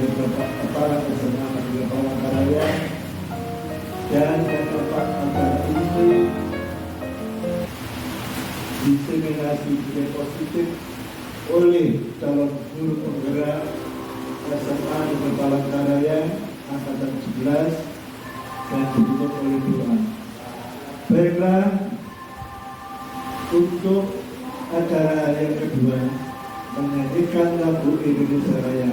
dari Bapak Kepala SMA Negeri Palangkaraya dan tempat agar ini diseminasi budaya positif oleh calon guru penggerak SMA Negeri Palangkaraya angkatan 11 dan ditutup oleh doa. Baiklah, untuk acara yang kedua menyanyikan lagu Indonesia Raya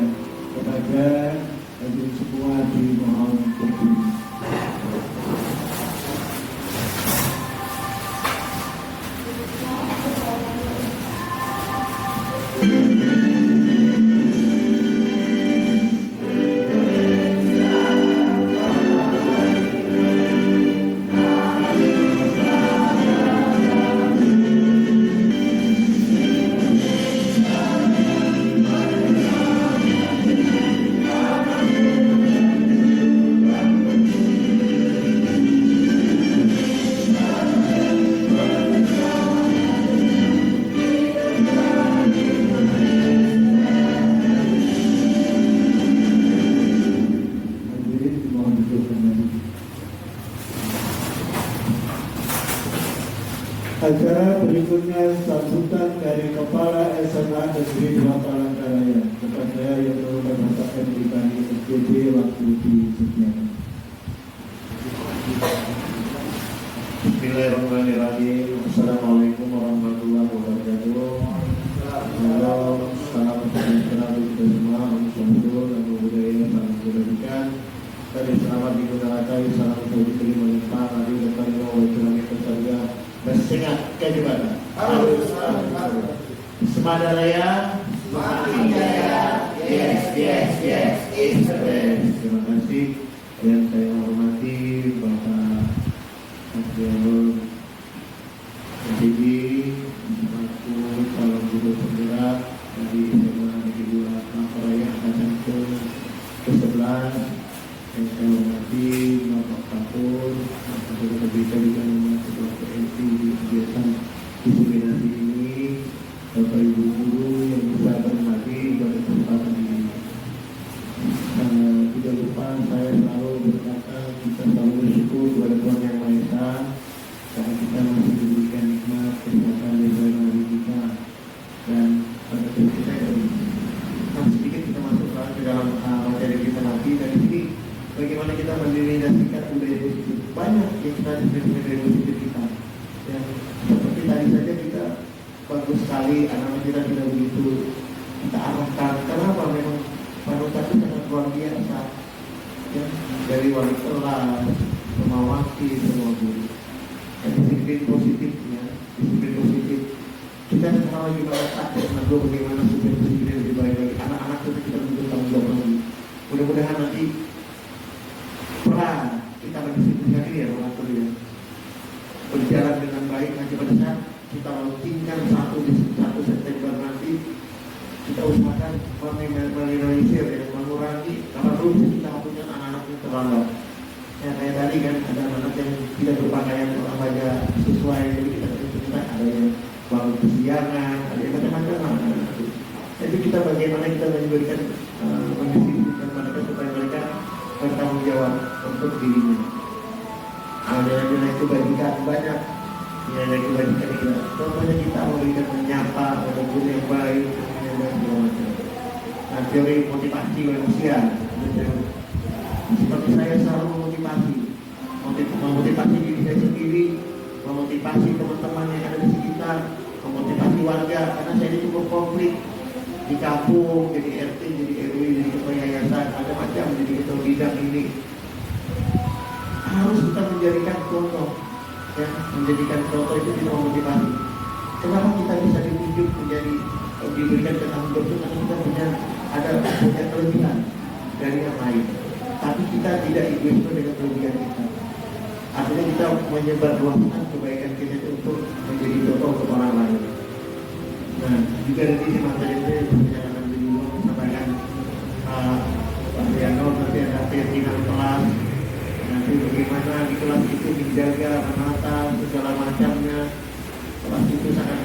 kepada hadirin semua dimohon berdiri. Acara berikutnya sambutan dari Kepala SMA Negeri 2 Palangkaraya kepada yang berhormat Bapak Henry Bani SPB waktu disediakan. Bismillahirrahmanirrahim. Assalamualaikum warahmatullahi wabarakatuh. Salam sejahtera bagi kita semua. Alhamdulillah dan budaya salam kebajikan. Tadi selamat digunakan salam kebajikan melimpah hari depan mau kami bersaja. Bersengat ke mana? Harus. Semada raya, semakin jaya. Yes, it's the best. Terima kasih yang saya hormati Bapak Abdul MPD selaku calon guru penggerak dari SMA Negeri 2 Palangkaraya angkatan ke-11. Yang saya hormati Bapak Kapur, Bapak Kebijakan dengan Ketua PNP di kegiatan diseminasi ini, Bapak Ibu Guru yang bisa berhati pada kesempatan ini. Tidak lupa saya selalu berkata kita selalu bersyukur kepada Tuhan Yang Maha Esa karena kita masih diberikan nikmat kesehatan di dalam hari kita dan pada kita sedikit kita masuk ke dalam materi kita nanti dari sini. Bagaimana kita mendelegasikan budaya positif? Banyak yang kita definisikan budaya positif kita. Yang seperti tadi saja kita bagus sekali, anak-anak kita tidak begitu kita arahkan. Kenapa? Memang panutan itu sangat luar biasa. Ya, dari wali kelas, semua wakil, semua guru. Disiplin positif, ya, disiplin positif. Kita sekarang lagi praktek menegur bagaimana disiplin lebih baik lagi. Anak-anak itu kita butuh tanggung jawab lagi. Mudah-mudahan nanti peran kita mendisiplinkan ini ya mengatur ya berjalan dengan baik. Nanti pada saat kita launchingkan 1 September nanti kita usahakan meminimalisir ya, mengurangi karena dulu kita punya anak-anak yang terlambat ya, kayak tadi kan ada anak yang tidak berpakaian remaja sesuai, jadi kita ada yang bangun kesiangan, ada yang macam-macam. Jadi kita bagaimana kita memberikan mendisiplinkan mereka supaya mereka bertanggung jawab untuk dirinya. Nilai kebajikan banyak, nilai kebajikan kita. Contohnya kita memberikan menyapa, guru yang baik, segala macam. Nah, teori motivasi manusia. Seperti saya selalu memotivasi diri saya sendiri, memotivasi teman-teman yang ada di sekitar, memotivasi warga. Karena saya ini cukup konflik di kampung, jadi RT, jadi RW, jadi ketua yayasan, ada macam, jadi ketua bidang ini. Harus kita menjadikan contoh, ya, menjadikan contoh itu kita memotivasi. Kenapa kita bisa ditunjuk menjadi diberikan tanggung jawab itu karena kita punya kelebihan dari yang lain. Tapi kita tidak egois dengan kelebihan kita. Artinya kita menyebarluaskan kebaikan kita itu untuk menjadi contoh untuk orang lain. Nah, juga dari sini materi itu perjalanan di luar sampaikan Pak Riano nanti ada pimpinan kelas, nanti bagaimana di kelas itu dijaga, menata segala macamnya. Kelas itu sangat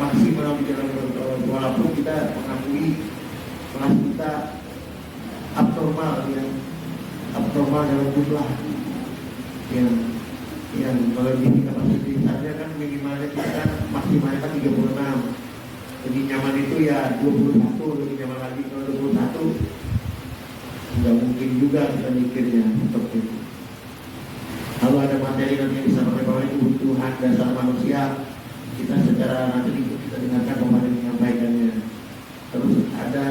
maksimal di dalam walaupun kita mengakui kelas kita abnormal dalam jumlah yang melebihi kapasitas saja kan minimalnya kita kan maksimalnya kan 36. Lebih nyaman itu ya 21, lebih nyaman lagi kalau 21. Nggak mungkin juga kita mikirnya seperti itu. Kalau ada materi nanti yang disampaikan bahwa kebutuhan dasar manusia, kita secara nanti kita dengarkan kemarin menyampaikannya. Terus ada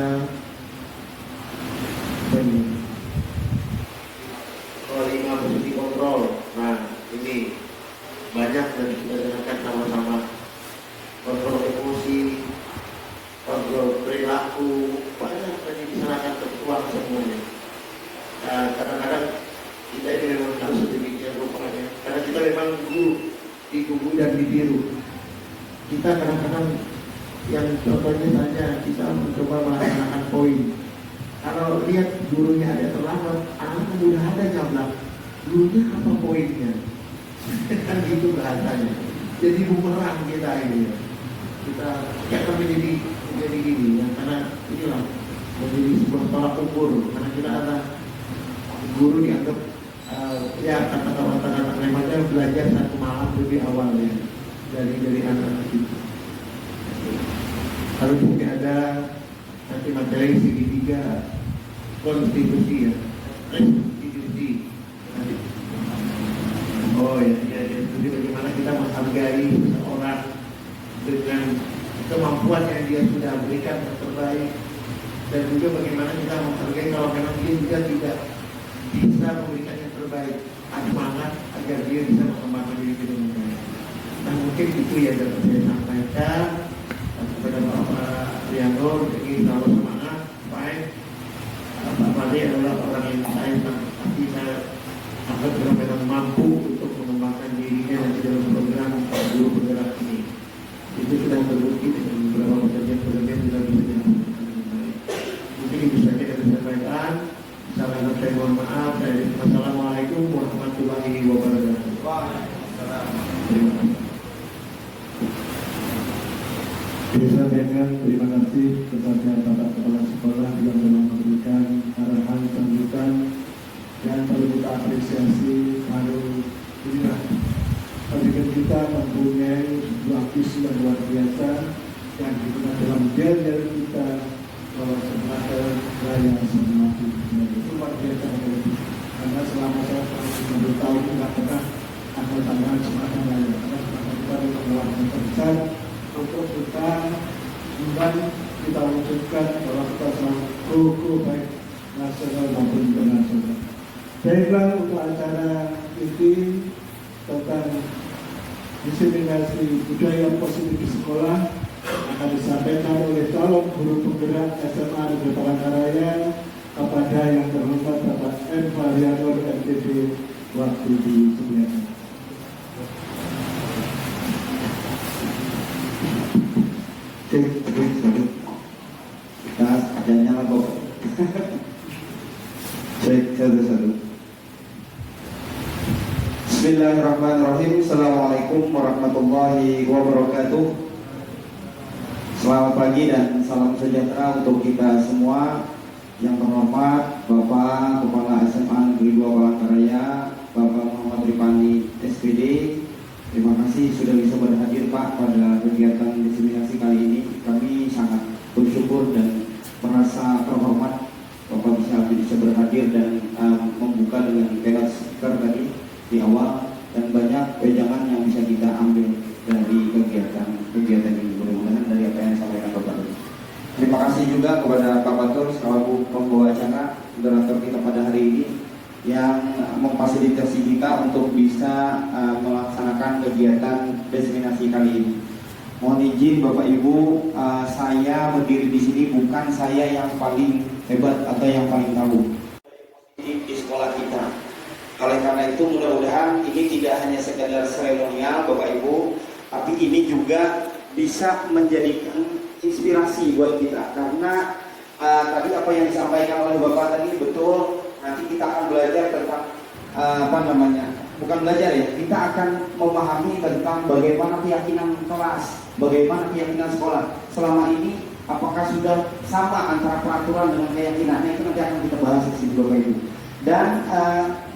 quality control. Nah ini banyak dan kita dengarkan sama-sama. Kontrol emosi, kontrol perilaku, banyak yang diserahkan tertuang semuanya. Nah, kadang-kadang kita ini memang harus sedemikian rupanya, karena kita memang guru ditunggu dan ditiru. Kita kadang-kadang yang contohnya saja kita mencoba melaksanakan poin. Kalau lihat gurunya ada terlambat, anak udah ada jam gurunya apa poinnya? Kan gitu bahasanya. Jadi bumerang kita ini. Kita menjadi gini ya, karena inilah menjadi sebuah tolak ukur. Karena kita ada guru dianggap ya kata-kata lemahnya belajar satu malam lebih awal ya dari anak-anak itu. Lalu juga ada nanti materi segitiga konstitusi ya, konstitusi. Oh ya, jadi bagaimana kita menghargai seseorang dengan kemampuan yang dia sudah berikan yang terbaik, dan juga bagaimana kita menghargai kalau memang dia juga tidak bisa memberikan yang terbaik, semangat agar dia bisa mengembangkan diri dengan baik. Nah mungkin itu yang dapat saya sampaikan kepada Bapak Rianto. Jadi selalu semangat, baik. Pak Fadli adalah orang yang pasti saya anggap benar-benar mampu untuk mengembangkan dirinya nanti dalam program guru bergerak ini. Itu sudah terbukti dengan beberapa pekerjaan sudah bisa dilakukan dengan baik. Mungkin itu saja yang saya sampaikan. Salam saya mohon maaf. Assalamualaikum warahmatullahi wabarakatuh. Terima kasih. Bisa dengan terima kasih kepada Bapak Kepala Sekolah yang telah memberikan arahan sambutan, dan perlu kita apresiasi inilah pendidikan kita mempunyai sebuah visi yang luar biasa yang digunakan dalam diajar kita bahwa semangat raya semati itu luar biasa karena selama saya 20 tahun tidak pernah ada tambahan semangat raya, karena semangat kita adalah luar biasa besar untuk kita kita wujudkan bahwa kita selalu pro baik nasional maupun internasional. Baiklah, untuk acara ini tentang diseminasi budaya positif di sekolah akan disampaikan oleh calon guru penggerak SMA Negeri Palangkaraya kepada yang terhormat Bapak M. Varianor MTD waktu disediakan. Adanya lah kok. Satu. Bismillahirrahmanirrahim. Assalamualaikum warahmatullahi wabarakatuh. Selamat pagi dan salam sejahtera untuk kita semua. Yang terhormat Bapak Kepala SMA Negeri 2 Palangkaraya, Bapak Muhammad Ripani SPD. Terima kasih sudah bisa berhadir Pak pada kegiatan diseminasi kali ini. Kami sangat bersyukur dan merasa terhormat Bapak bisa berhadir dan membuka dengan pelat speaker tadi di awal, dan banyak wejangan yang bisa kita ambil dari kegiatan ini. Mudah-mudahan dari apa yang disampaikan Bapak. Terima kasih juga kepada Pak Batur selaku pembawa acara, moderator kita pada hari ini yang memfasilitasi kita untuk bisa melaksanakan kegiatan diseminasi kali ini. Mohon izin Bapak Ibu, saya berdiri di sini bukan saya yang paling hebat atau yang paling tahu di sekolah kita. Oleh karena itu mudah-mudahan ini tidak hanya sekedar seremonial Bapak Ibu, tapi ini juga bisa menjadikan inspirasi buat kita. Karena tadi apa yang disampaikan oleh Bapak tadi betul. Nanti kita akan belajar tentang bukan belajar ya, kita akan memahami tentang bagaimana keyakinan kelas, bagaimana keyakinan sekolah. Selama ini apakah sudah sama antara peraturan dengan keyakinannya, itu nanti akan kita bahas di sini Bapak Ibu. Dan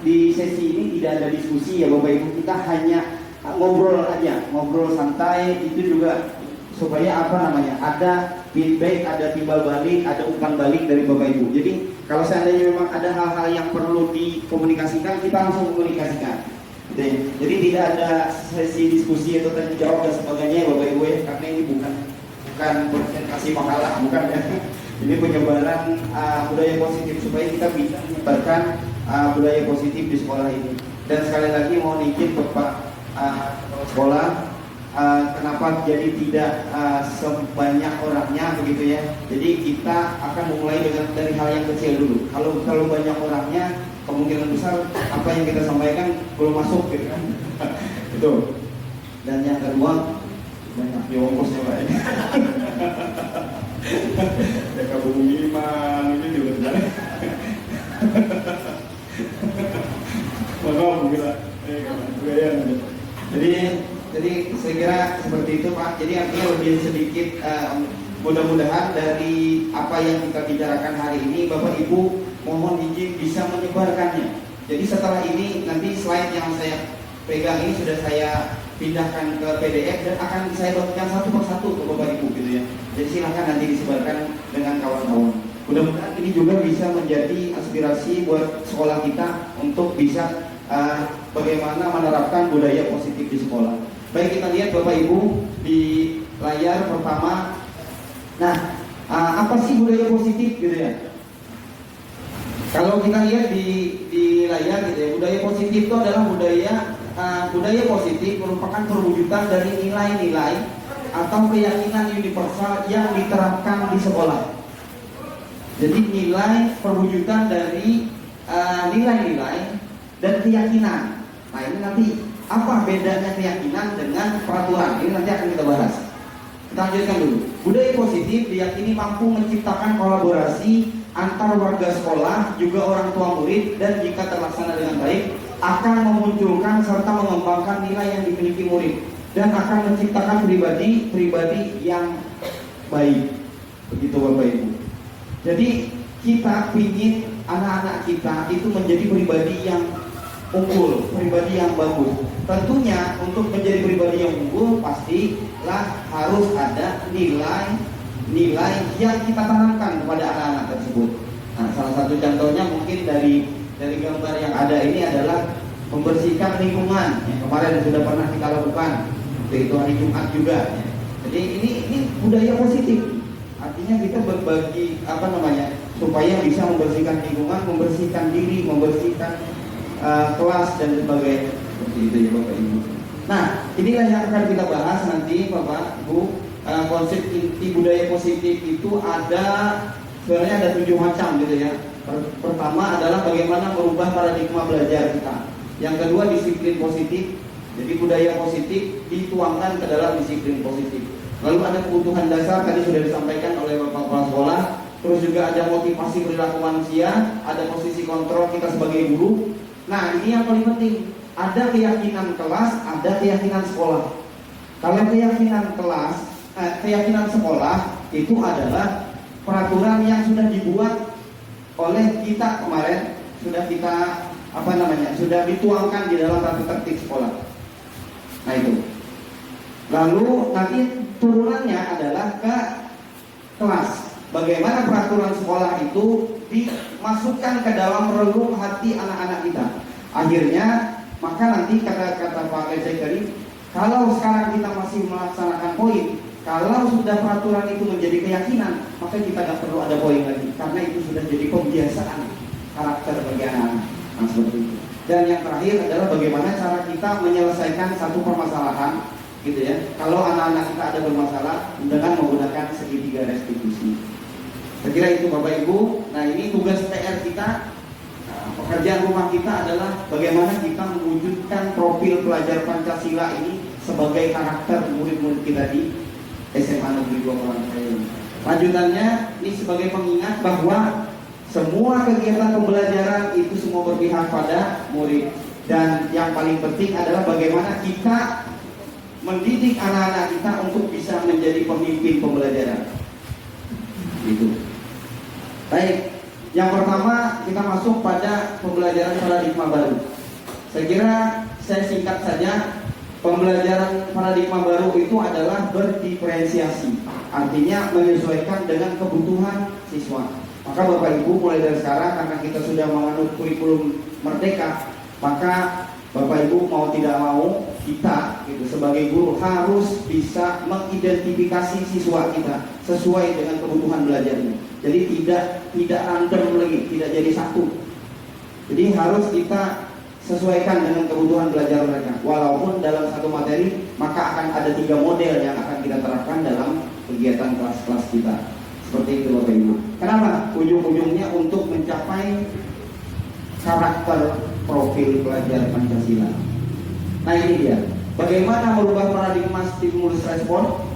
di sesi ini tidak ada diskusi ya Bapak Ibu, kita hanya ngobrol aja, ngobrol santai, itu juga supaya ada feedback, ada timbal balik, ada umpan balik dari Bapak Ibu. Jadi kalau seandainya memang ada hal-hal yang perlu dikomunikasikan, kita langsung komunikasikan. Jadi tidak ada sesi diskusi atau tanya jawab dan sebagainya Bapak Ibu ya, karena ini bukan presentasi makalah, bukan ya. Ini penyebaran budaya positif supaya kita bisa menyebarkan budaya positif di sekolah ini. Dan sekali lagi mohon izin Bapak sekolah, kenapa jadi tidak sebanyak orangnya begitu ya. Jadi kita akan memulai dari hal yang kecil dulu. Kalau banyak orangnya, kemungkinan besar apa yang kita sampaikan belum masuk gitu kan. Itu. Dan yang kedua, banyak diongkosnya Pak ya. Ya kabung iman ini juga jalan. Maaf kita jadi saya kira seperti itu Pak. Jadi artinya lebih sedikit mudah-mudahan dari apa yang kita bicarakan hari ini Bapak Ibu mohon izin bisa menyebarkannya. Jadi setelah ini nanti slide yang saya pegang ini sudah saya pindahkan ke PDF dan akan saya bagikan satu persatu ke Bapak Ibu gitu ya. Jadi silakan nanti disebarkan dengan kawan-kawan. Mudah-mudahan ini juga bisa menjadi aspirasi buat sekolah kita untuk bisa bagaimana menerapkan budaya positif di sekolah. Baik, kita lihat Bapak Ibu di layar pertama. Nah, apa sih budaya positif gitu ya? Kalau kita lihat di layar gitu ya, budaya positif itu adalah budaya positif merupakan perwujudan dari nilai-nilai atau keyakinan universal yang diterapkan di sekolah. Jadi nilai perwujudan dari nilai-nilai dan keyakinan. Nah ini nanti apa bedanya keyakinan dengan peraturan? Ini nanti akan kita bahas. Kita lanjutkan dulu. Budaya positif diyakini mampu menciptakan kolaborasi antar warga sekolah, juga orang tua murid, dan jika terlaksana dengan baik akan memunculkan serta mengembangkan nilai yang dimiliki murid dan akan menciptakan pribadi yang baik. Begitu Bapak Ibu. Jadi kita ingin anak-anak kita itu menjadi pribadi yang unggul, pribadi yang bagus. Tentunya untuk menjadi pribadi yang unggul pastilah harus ada nilai yang kita tanamkan kepada anak-anak tersebut. Nah, salah satu contohnya mungkin dari gambar yang ada ini adalah membersihkan lingkungan yang kemarin sudah pernah kita lakukan. Itu hari Jumat juga. Jadi ini budaya positif. Artinya kita berbagi supaya bisa membersihkan lingkungan, membersihkan diri, membersihkan kelas dan sebagainya. Seperti itu ya Bapak Ibu. Nah, inilah yang akan kita bahas nanti Bapak Ibu. Konsep inti budaya positif itu sebenarnya ada 7 macam gitu ya. Pertama adalah bagaimana merubah paradigma belajar kita. Yang kedua disiplin positif. Jadi budaya positif dituangkan ke dalam disiplin positif. Lalu ada kebutuhan dasar tadi sudah disampaikan oleh Bapak Kepala Sekolah. Terus juga ada motivasi perilaku manusia, ada posisi kontrol kita sebagai guru. Nah ini yang paling penting. Ada keyakinan kelas, ada keyakinan sekolah. Kalau keyakinan sekolah itu adalah peraturan yang sudah dibuat oleh kita kemarin, sudah dituangkan di dalam tata tertib sekolah. Nah itu. Lalu nanti turunannya adalah ke kelas. Bagaimana peraturan sekolah itu dimasukkan ke dalam relung hati anak-anak kita. Akhirnya maka nanti kata Pak Kejai tadi, kalau sekarang kita masih melaksanakan poin, kalau sudah peraturan itu menjadi keyakinan, maka kita tidak perlu ada poin lagi, karena itu sudah jadi pembiasaan karakter bagi anak-anak. Nah, seperti itu. Dan yang terakhir adalah bagaimana cara kita menyelesaikan satu permasalahan, gitu ya. Kalau anak-anak kita ada bermasalah dengan menggunakan segitiga restitusi. Saya kira itu Bapak Ibu. Nah ini tugas PR kita. Pekerjaan rumah kita adalah bagaimana kita mewujudkan profil pelajar Pancasila ini sebagai karakter murid-murid kita di SMA Negeri 2 Palangkaraya. Lanjutannya ini sebagai pengingat bahwa semua kegiatan pembelajaran itu semua berpihak pada murid. Dan yang paling penting adalah bagaimana kita mendidik anak-anak kita untuk bisa menjadi pemimpin pembelajaran. Itu. Baik, yang pertama kita masuk pada pembelajaran paradigma baru. Saya kira saya singkat saja. Pembelajaran paradigma baru itu adalah berdiferensiasi, artinya menyesuaikan dengan kebutuhan siswa. Maka Bapak Ibu mulai dari sekarang, karena kita sudah menganut kurikulum merdeka, maka Bapak Ibu mau tidak mau, kita gitu, sebagai guru harus bisa mengidentifikasi siswa kita sesuai dengan kebutuhan belajarnya. Jadi tidak random lagi, tidak jadi satu. Jadi harus kita sesuaikan dengan kebutuhan belajar mereka. Walaupun dalam satu materi, maka akan ada 3 model yang akan kita terapkan dalam kegiatan kelas-kelas kita. Seperti itu Bapak Ibu. Kenapa? Ujung-ujungnya untuk mencapai karakter profil pelajar Pancasila. Nah ini dia. Bagaimana merubah paradigma stimulus respon?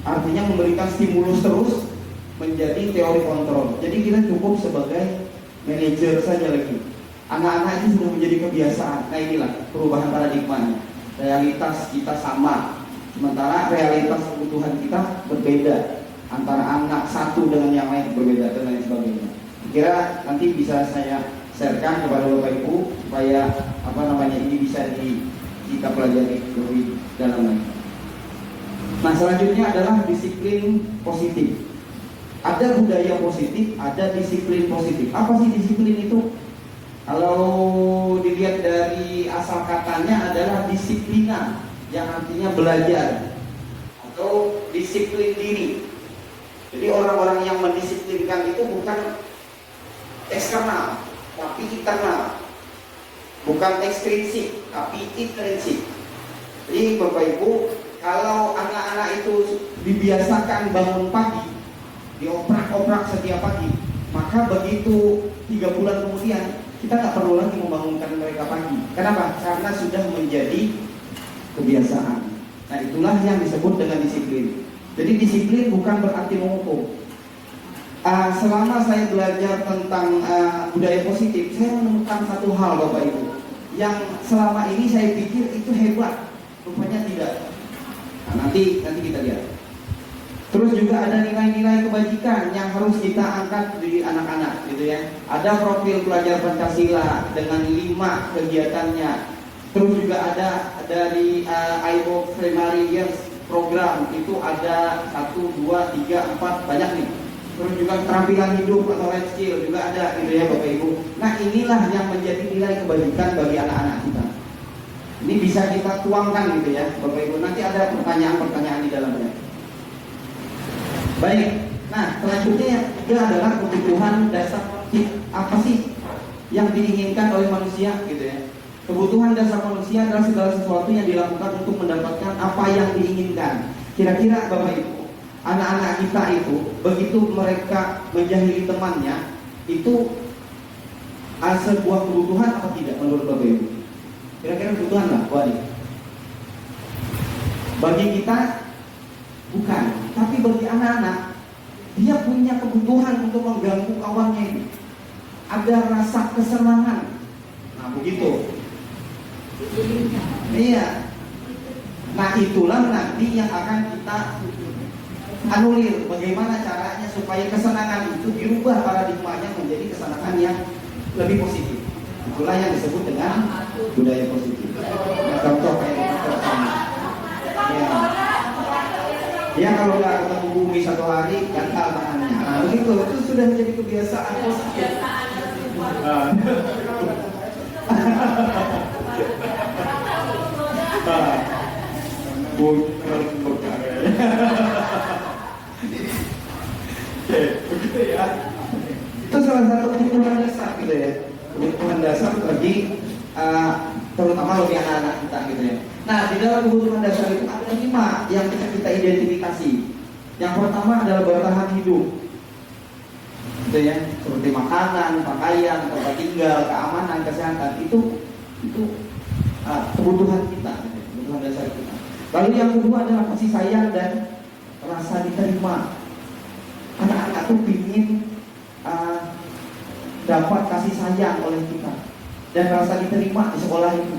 Artinya memberikan stimulus terus menjadi teori kontrol. Jadi kita cukup sebagai manajer saja lagi. Anak-anak ini sudah menjadi kebiasaan. Nah inilah perubahan paradigmanya. Realitas kita sama, sementara realitas kebutuhan kita berbeda. Antara anak satu dengan yang lain berbeda dan lain sebagainya. Kira nanti bisa saya sharekan kepada Bapak Ibu supaya ini bisa kita pelajari lebih dalam lagi. Nah selanjutnya adalah disiplin positif. Ada budaya positif, ada disiplin positif. Apa sih disiplin itu? Kalau dilihat dari asal katanya adalah disiplina, yang artinya belajar atau disiplin diri. Jadi orang-orang yang mendisiplinkan itu bukan eksternal, tapi internal. Bukan ekstrinsik, tapi intrinsik. Jadi Bapak Ibu, kalau anak-anak itu dibiasakan bangun pagi, dioprak-oprak setiap pagi, maka begitu 3 bulan kemudian kita nggak perlu lagi membangunkan mereka pagi. Kenapa? Karena sudah menjadi kebiasaan. Nah itulah yang disebut dengan disiplin. Jadi disiplin bukan berarti menghukum. Selama saya belajar tentang budaya positif, saya menemukan satu hal Bapak Ibu, yang selama ini saya pikir itu hebat, rupanya tidak. Nah, nanti kita lihat. Terus juga ada nilai-nilai kebajikan yang harus kita angkat di anak-anak, gitu ya. Ada profil pelajar Pancasila dengan 5 kegiatannya. Terus juga ada dari IO Primary Years program itu ada 1, 2, 3, 4 banyak nih. Terus juga keterampilan hidup atau life skill juga ada, gitu ya Bapak Ibu. Nah inilah yang menjadi nilai kebajikan bagi anak-anak kita. Ini bisa kita tuangkan gitu ya Bapak Ibu. Nanti ada pertanyaan-pertanyaan di dalamnya. Baik, nah selanjutnya yang ketiga adalah kebutuhan dasar. Apa sih yang diinginkan oleh manusia gitu ya? Kebutuhan dasar manusia adalah segala sesuatu yang dilakukan untuk mendapatkan apa yang diinginkan. Kira-kira Bapak Ibu, anak-anak kita itu begitu mereka menjahili temannya, itu sebuah kebutuhan apa tidak menurut Bapak Ibu? Kira-kira kebutuhan lah, bagi kita bukan, tapi bagi anak-anak dia punya kebutuhan untuk mengganggu kawannya ini. Ada rasa kesenangan. Nah begitu. Iya. Nah itulah nanti yang akan kita anulir. Bagaimana caranya supaya kesenangan itu dirubah paradigmanya menjadi kesenangan yang lebih positif. Itulah yang disebut dengan budaya positif. Nah, contoh kayak gitu. Ya. Dia kalau nggak ketemu bumi 1 hari, gatal tangannya. Nah, begitu, itu sudah menjadi kebiasaan positif. Begitu ya. Itu salah satu kebutuhan dasar gitu ya. Kebutuhan dasar bagi terutama bagi anak-anak kita gitu ya. Nah di dalam kebutuhan dasar itu ada 5 yang bisa kita identifikasi. Yang pertama adalah bertahan hidup, gitu ya, seperti makanan, pakaian, tempat tinggal, keamanan, kesehatan. Itu kebutuhan kita, kebutuhan dasar kita. Lalu yang kedua adalah kasih sayang dan rasa diterima. Anak-anak tuh ingin dapat kasih sayang oleh kita dan rasa diterima di sekolah itu.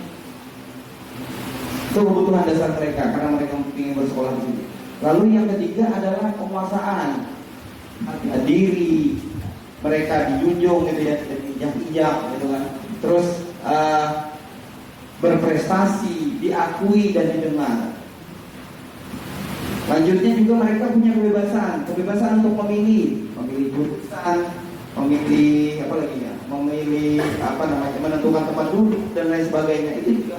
Itu kebutuhan dasar mereka karena mereka ingin bersekolah di sini. Lalu yang ketiga adalah penguasaan. harga diri, mereka dijunjung gitu ya, diinjak-injak gitu kan. Terus berprestasi, diakui dan didengar. Lanjutnya juga mereka punya kebebasan untuk memilih jurusan, memilih apa lagi ya, memilih apa namanya, menentukan tempat duduk dan lain sebagainya. Itu juga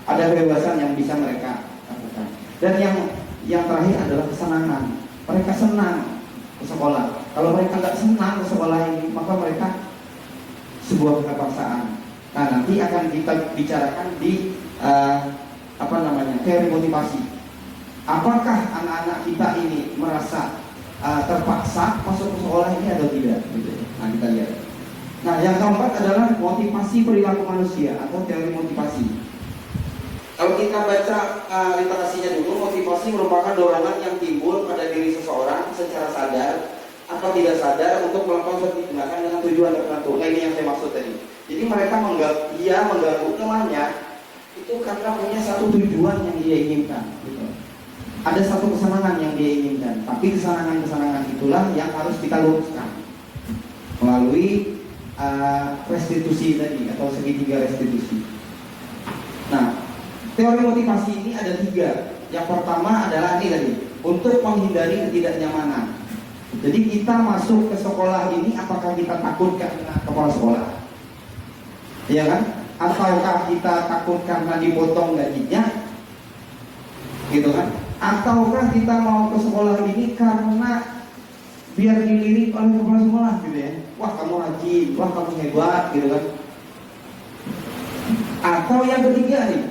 ada kebebasan yang bisa mereka lakukan. Dan yang terakhir adalah kesenangan. Mereka senang ke sekolah. Kalau mereka nggak senang ke sekolah ini, maka mereka sebuah keterpaksaan. Nah, nanti akan kita bicarakan di apa namanya, teori motivasi. Apakah anak-anak kita ini merasa terpaksa masuk ke sekolah ini atau tidak? Gitu. Nah, kita lihat. Nah, yang keempat adalah motivasi perilaku manusia atau teori motivasi. Kalau kita baca literasinya dulu, motivasi merupakan dorongan yang timbul pada diri seseorang secara sadar atau tidak sadar untuk melakukan suatu tindakan dengan tujuan tertentu. Nah, ini yang saya maksud tadi. Jadi mereka mengganggu temannya itu karena punya satu tujuan yang dia inginkan. Gitu. Ada satu kesenangan yang dia inginkan, tapi kesenangan-kesenangan itulah yang harus kita luruskan melalui restitusi tadi atau segitiga restitusi. Nah, teori motivasi ini ada 3. Yang pertama adalah ini tadi, untuk menghindari ketidaknyamanan. Jadi kita masuk ke sekolah ini, apakah kita takut karena kepala sekolah? Iya kan? Ataukah kita takut karena dipotong gajinya? Gitu kan? Ataukah kita mau ke sekolah ini karena biar dilirik oleh kepala sekolah gitu ya? Wah, kamu rajin, wah kamu hebat gitu kan? Atau yang ketiga nih,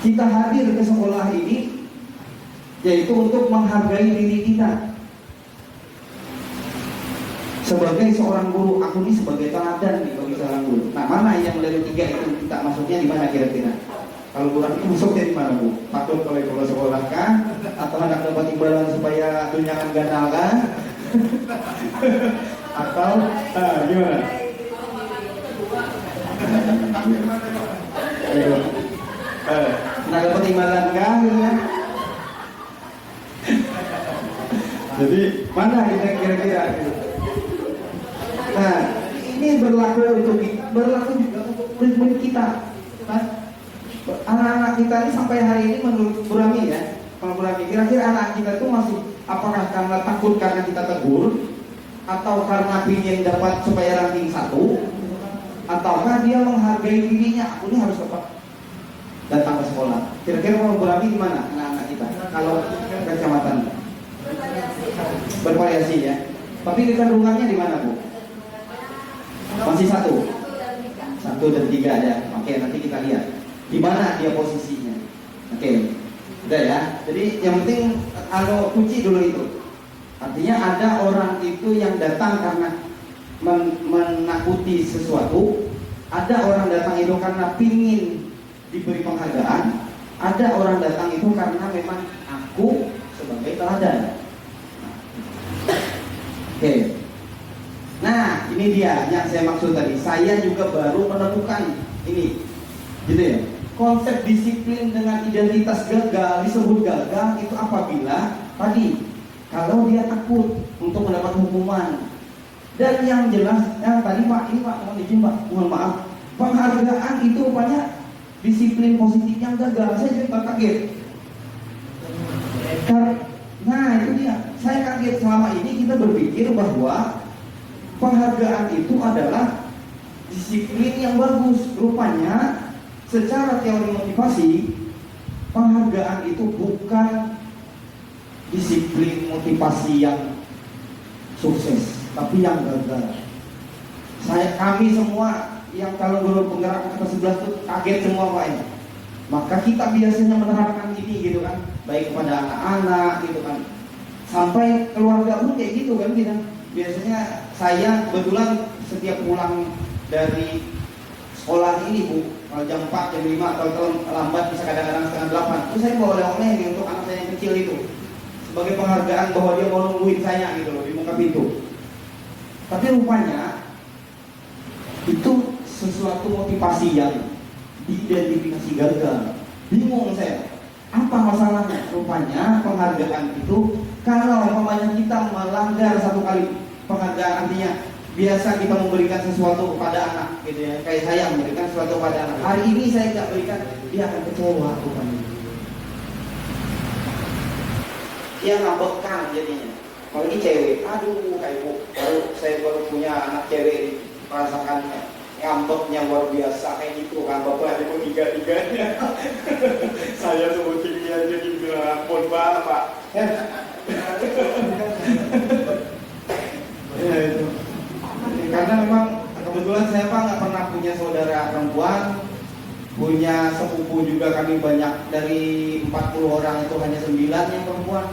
kita hadir ke sekolah ini yaitu untuk menghargai diri kita sebagai seorang guru. Aku ini sebagai teladan nih bagi seorang guru. Nah, mana yang dari 3 itu kita masuknya di mana kira-kira? Kalau kurang itu masuknya di mana, Bu? Takut oleh kepala sekolah kan? Atau hendak dapat imbalan supaya tunjangan ganal kan? Atau gimana? Hendak dapat imbalan kan? Gitu kan? Jadi mana kita kira-kira? Nah, ini berlaku untuk kita, berlaku juga untuk murid-murid kita. Kan? Anak-anak kita ini sampai hari ini menurut Burami ya, kalau Burami kira-kira anak kita itu masih apakah karena takut karena kita tegur, atau karena ingin dapat supaya ranking 1, ataukah dia menghargai dirinya, aku ini harus dapat datang ke sekolah. Kira-kira kalau Burami gimana anak-anak kita? Kalau kecamatan bervariasi ya, tapi kecenderungannya di mana, Bu? Masih 1 dan 3 ya. Oke, nanti kita lihat di mana dia posisinya. Oke, udah ya. Jadi yang penting kunci dulu itu. Artinya ada orang itu yang datang karena menakuti sesuatu. Ada orang datang itu karena pingin diberi penghargaan. Ada orang datang itu karena memang aku sebagai teladan. Oke. Nah, ini dia yang saya maksud tadi. Saya juga baru menemukan ini, gitu ya. Konsep disiplin dengan identitas gagal disebut gagal itu apabila tadi kalau dia takut untuk mendapat hukuman. Dan yang jelas, yang tadi Pak, ini Pak, mohon izin Pak, mohon maaf, penghargaan itu rupanya disiplin positif yang gagal. Saya juga kaget. Nah, itu dia. Saya kaget, selama ini kita berpikir bahwa penghargaan itu adalah disiplin yang bagus. Rupanya secara teori motivasi, penghargaan itu bukan disiplin motivasi yang sukses, tapi yang gagal. Kami semua yang calon guru penggerak ke-11 itu kaget semua Pak ya. Maka kita biasanya menerapkan ini gitu kan, baik kepada anak-anak gitu kan, sampai keluarga pun kayak gitu kan kita. Biasanya saya kebetulan setiap pulang dari sekolah ini Bu, jam 4, jam 5 atau terlambat bisa kadang-kadang setengah 8, itu saya bawa oleh-oleh nih untuk anak saya yang kecil itu sebagai penghargaan bahwa dia mau nungguin saya gitu loh di muka pintu. Tapi rupanya itu sesuatu motivasi yang diidentifikasi gagal. Bingung saya, Apa masalahnya? Rupanya penghargaan itu kalau umpamanya kita melanggar satu kali penghargaan, artinya biasa kita memberikan sesuatu kepada anak gitu ya, kayak saya memberikan sesuatu kepada anak, hari ini saya tidak berikan, dia akan kecewa rupanya, dia ngambekkan jadinya. Apalagi cewek, aduh kayak bu, saya baru punya anak cewek, merasakannya ngambeknya luar biasa kayak gitu, ngambeknya ada tiga-tiganya. Saya sebutin dia jadi bilang ampun pak. Ya itu. Karena memang kebetulan saya pak nggak pernah punya saudara perempuan, punya sepupu juga kami banyak, dari 40 orang itu hanya 9 yang perempuan.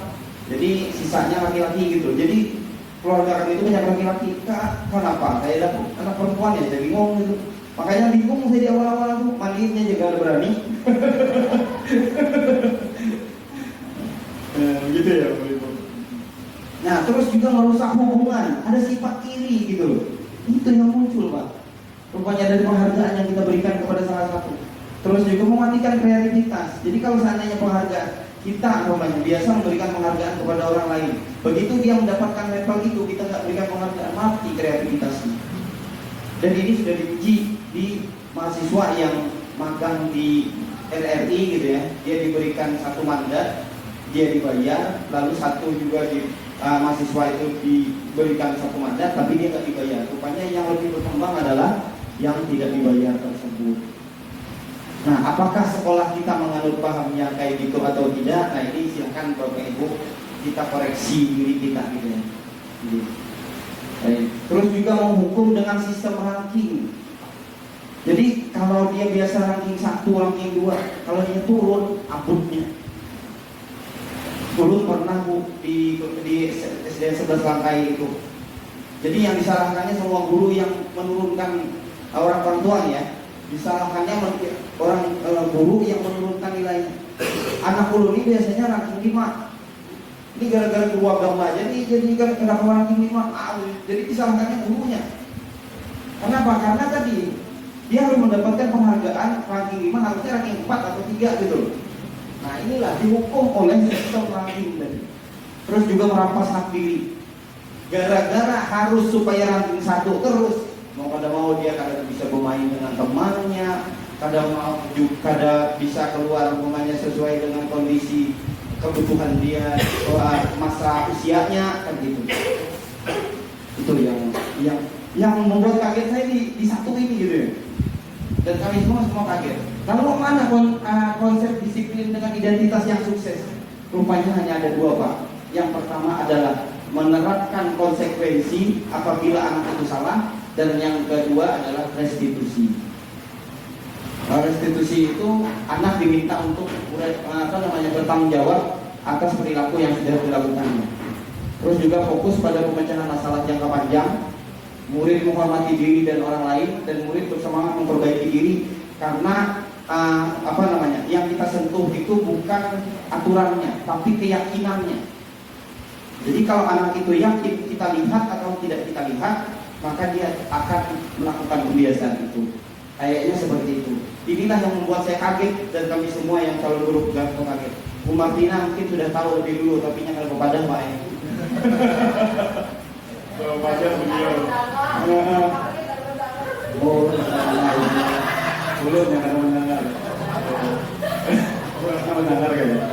Jadi sisanya laki-laki gitu. Jadi keluarga kami itu banyak laki-laki. Kak, kenapa? Saya dapet anak perempuan ya, saya bingung gitu. Makanya bingung saya di awal-awal tuh, mandinya juga ada berani. Gitu ya, Ibu. Nah, terus juga merusak hubungan, ada sifat iri gitu loh. Itu yang muncul, Pak. Rupanya dari penghargaan yang kita berikan kepada salah satu. Terus juga mematikan kreativitas. Jadi kalau seandainya penghargaan, kita namanya biasa memberikan penghargaan kepada orang lain. Begitu dia mendapatkan level itu, kita nggak berikan penghargaan, mati kreativitasnya. Dan ini sudah diuji di mahasiswa yang magang di RRI gitu ya. Dia diberikan 1 mandat, dia dibayar. Lalu satu juga di mahasiswa itu diberikan 1 mandat, tapi dia nggak dibayar. Rupanya yang lebih berkembang adalah yang tidak dibayar tersebut. Nah, apakah sekolah kita menganut paham yang kayak gitu atau tidak? Nah, ini silakan Bapak Ibu kita koreksi diri kita gitu ya. Terus juga menghukum dengan sistem ranking. Jadi kalau dia biasa ranking 1, ranking 2, kalau dia turun, amputnya. Dulu pernah Bu di SDN 11 Langkai itu. Jadi yang disalahkannya semua guru yang menurunkan orang tua ya. Disalahkannya orang guru yang menurunkan nilainya. Anak guru ini biasanya ranking 5. Ini gara-gara guru agama aja nih, jadi kenapa ranking 5? Jadi disalahkannya gurunya. Kenapa? Karena tadi dia harus mendapatkan penghargaan ranking 5, harusnya ranking 4 atau 3 gitu. Nah inilah dihukum oleh sistem ranking tadi. Terus juga merampas hak pilih. Gara-gara harus supaya ranking 1 terus. Mau dia kadang bisa bermain dengan temannya, kadang bisa keluar rumahnya sesuai dengan kondisi kebutuhan dia, masa usianya kan gitu. Itu yang membuat kaget saya di satu ini gitu ya. Dan kami semua kaget. Lalu mana konsep disiplin dengan identitas yang sukses? Rupanya hanya ada 2 Pak. Yang pertama adalah menerapkan konsekuensi apabila anak itu salah. Dan yang kedua adalah restitusi. Restitusi itu anak diminta untuk bertanggung jawab atas perilaku yang sudah dilakukannya. Terus juga fokus pada pemecahan masalah jangka panjang. Murid menghormati diri dan orang lain, dan murid bersemangat memperbaiki diri karena yang kita sentuh itu bukan aturannya, tapi keyakinannya. Jadi kalau anak itu yakin kita lihat atau tidak kita lihat, maka dia akan melakukan kebiasaan itu. Kayaknya seperti itu. Inilah yang membuat saya kaget dan kami semua yang calon guru gantung kaget. Bu Martina mungkin sudah tahu lebih dulu, tapi nyangkal kepada Pak ya. Baca beliau. Oh, belum yang akan mendengar. Mendengar kayaknya.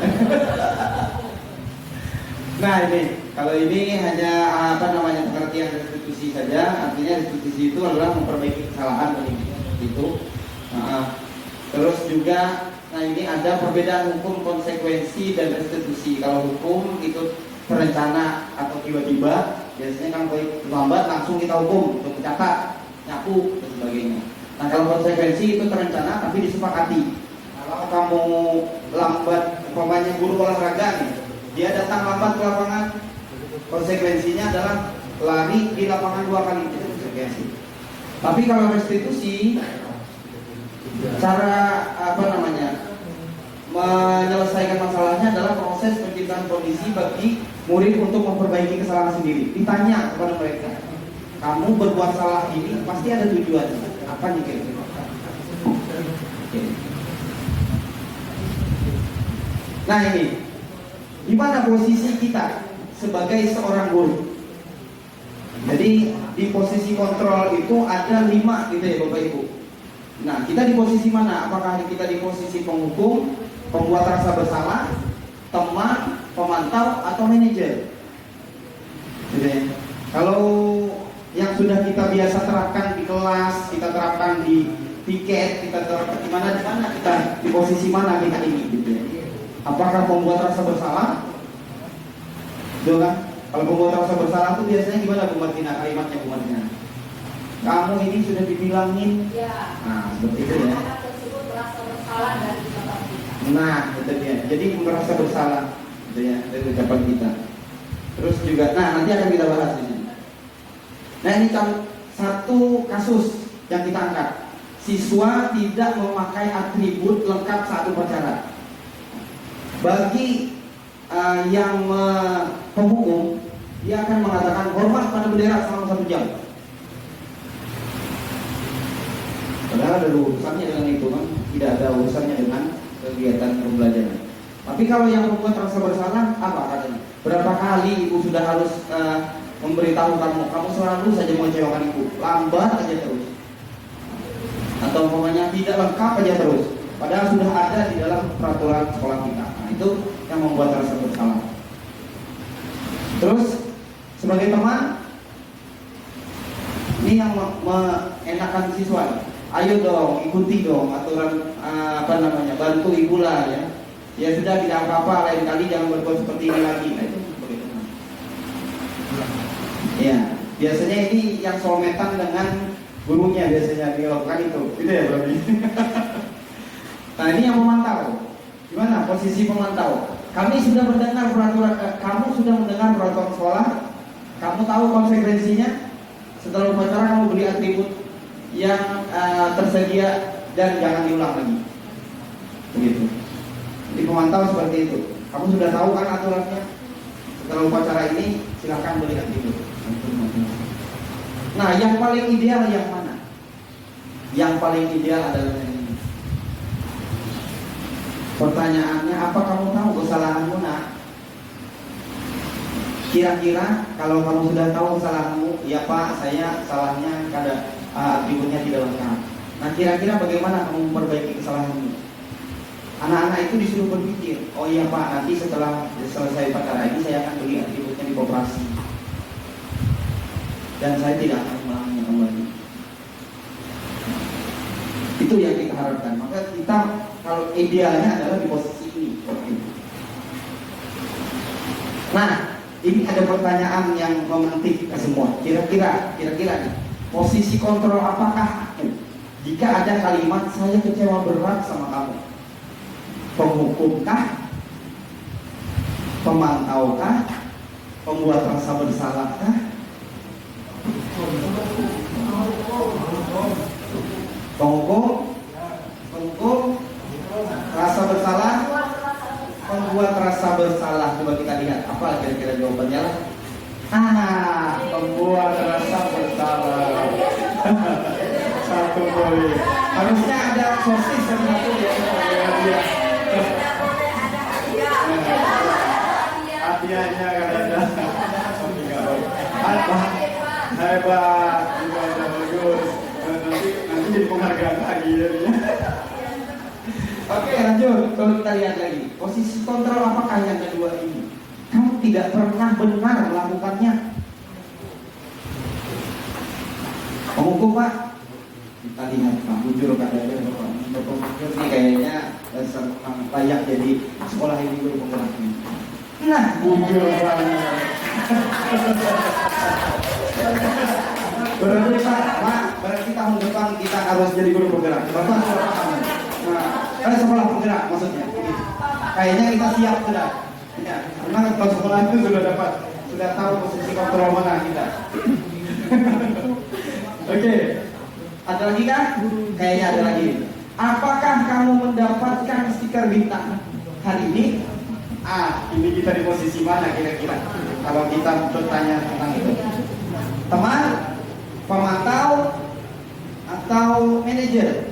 Nah ini, kalau ini hanya pengertian restitusi saja, artinya restitusi itu adalah memperbaiki kesalahan itu. Terus juga, nah ini ada perbedaan hukum konsekuensi dan restitusi. Kalau hukum itu terencana atau tiba-tiba, biasanya kan terlambat langsung kita hukum untuk mencatat, nyapu dan sebagainya. Nah kalau konsekuensi itu terencana tapi disepakati. Kalau kamu lambat, umpamanya guru olahraga nih, dia datang lambat ke lapangan, konsekuensinya adalah lari di lapangan 2 kali, itu konsekuensi. Tapi kalau restitusi, cara menyelesaikan masalahnya adalah proses penciptaan kondisi bagi murid untuk memperbaiki kesalahan sendiri. Ditanya kepada mereka, kamu berbuat salah ini pasti ada tujuannya. Apa nih kira-kira? Nah ini, di mana posisi kita sebagai seorang guru? Jadi di posisi kontrol itu ada 5 gitu ya Bapak Ibu. Nah kita di posisi mana? Apakah kita di posisi penghukum, pembuat rasa bersalah, teman, pemantau, atau manajer? Gitu ya. Kalau yang sudah kita biasa terapkan di kelas, kita terapkan di tiket, kita terapkan di mana kita di posisi mana kita ini gitu ya. Apakah pembuat rasa bersalah? Betul kan? Kalau pembuat rasa bersalah itu biasanya gimana Bu Martina? Kalimatnya Bu Martina, kamu ini sudah dibilangin Ya. nah seperti itu ya. Anak tersebut merasa bersalah dari ucapan kita. Nah itu dia, jadi merasa bersalah gitu ya dari ucapan kita. Terus juga, nah nanti akan kita bahas di sini. Nah ini satu kasus yang kita angkat. Siswa tidak memakai atribut lengkap saat upacara. Bagi yang penghukum, dia akan mengatakan hormat pada bendera selama 1 jam. Padahal ada urusannya dengan itu kan, tidak ada urusannya dengan kegiatan pembelajaran. Tapi kalau yang membuat rasa bersalah, apa katanya? Berapa kali ibu sudah harus memberitahu kamu selalu saja mengecewakan ibu, lambat aja terus, atau umpamanya tidak lengkap aja terus, padahal sudah ada di dalam peraturan sekolah kita. Nah, itu yang membuat rasa bersalah. Terus sebagai teman, ini yang mengenakan siswa, ayo dong, ikuti dong aturan bantu ibu lah ya. Ya sudah, tidak apa-apa, lain kali jangan berbuat seperti ini lagi. Nah, itu sebagai teman. Ya, biasanya ini yang sometan dengan gurunya biasanya dilakukan itu ya berarti. Nah ini yang memantau. Gimana posisi pemantau? Kami sudah mendengar peraturan, kamu sudah mendengar peraturan sekolah, kamu tahu konsekuensinya. Setelah upacara kamu beli atribut yang tersedia dan jangan diulang lagi. Begitu. Jadi pemantau seperti itu. Kamu sudah tahu kan aturannya. Setelah upacara ini silakan beli atribut. Nah, yang paling ideal yang mana? Yang paling ideal adalah yang ini. Pertanyaannya, apa kamu tahu kesalahanmu nak? Kira-kira kalau kamu sudah tahu kesalahanmu, ya Pak, saya salahnya kada atributnya tidak lengkap. Nah, kira-kira bagaimana kamu memperbaiki kesalahanmu? Anak-anak itu disuruh berpikir, oh iya Pak, nanti setelah selesai upacara ini saya akan beli atributnya di koperasi. Dan saya tidak akan mengulanginya kembali. Itu yang kita harapkan. Maka kita kalau idealnya adalah di posisi ini. Nah, ini ada pertanyaan yang memantik ke semua. Kira-kira nih, posisi kontrol apakah aku? Jika ada kalimat saya kecewa berat sama kamu, penghukumkah, pemantaukah, pembuat rasa bersalahkah? Penghukum, rasa bersalah, pembuat rasa bersalah. Coba kita lihat apa kira-kira jawabannya lah. Pembuat rasa bersalah. 1 poin. Harusnya ada sosis yang satu ya. Hadiahnya kadang-kadang. Hebat, bagus. Nanti jadi penghargaan lagi jadinya. Oke, lanjut. Kalau kita lihat lagi, posisi kontrol apakah yang kedua ini? Kamu tidak pernah benar melakukannya. Penghukum Pak, kita lihat Pak, jujur keadaan Bapak ini kayaknya layak jadi sekolah ini guru penggeraknya. Nah, jujur banget. Berarti Pak, berarti tahun depan kita harus jadi guru penggerak. Bapak sudah paham. Nah, sekolah penggerak maksudnya. Kayaknya kita siap sudah. Ya, karena pas sekolah itu sudah tahu posisi kontrol mana kita. Oke. Ada lagi kah? Kayaknya ada lagi. Apakah kamu mendapatkan stiker bintang hari ini? Ini kita di posisi mana kira-kira? Kalau kita bertanya tentang itu. Teman, pemantau, atau manajer?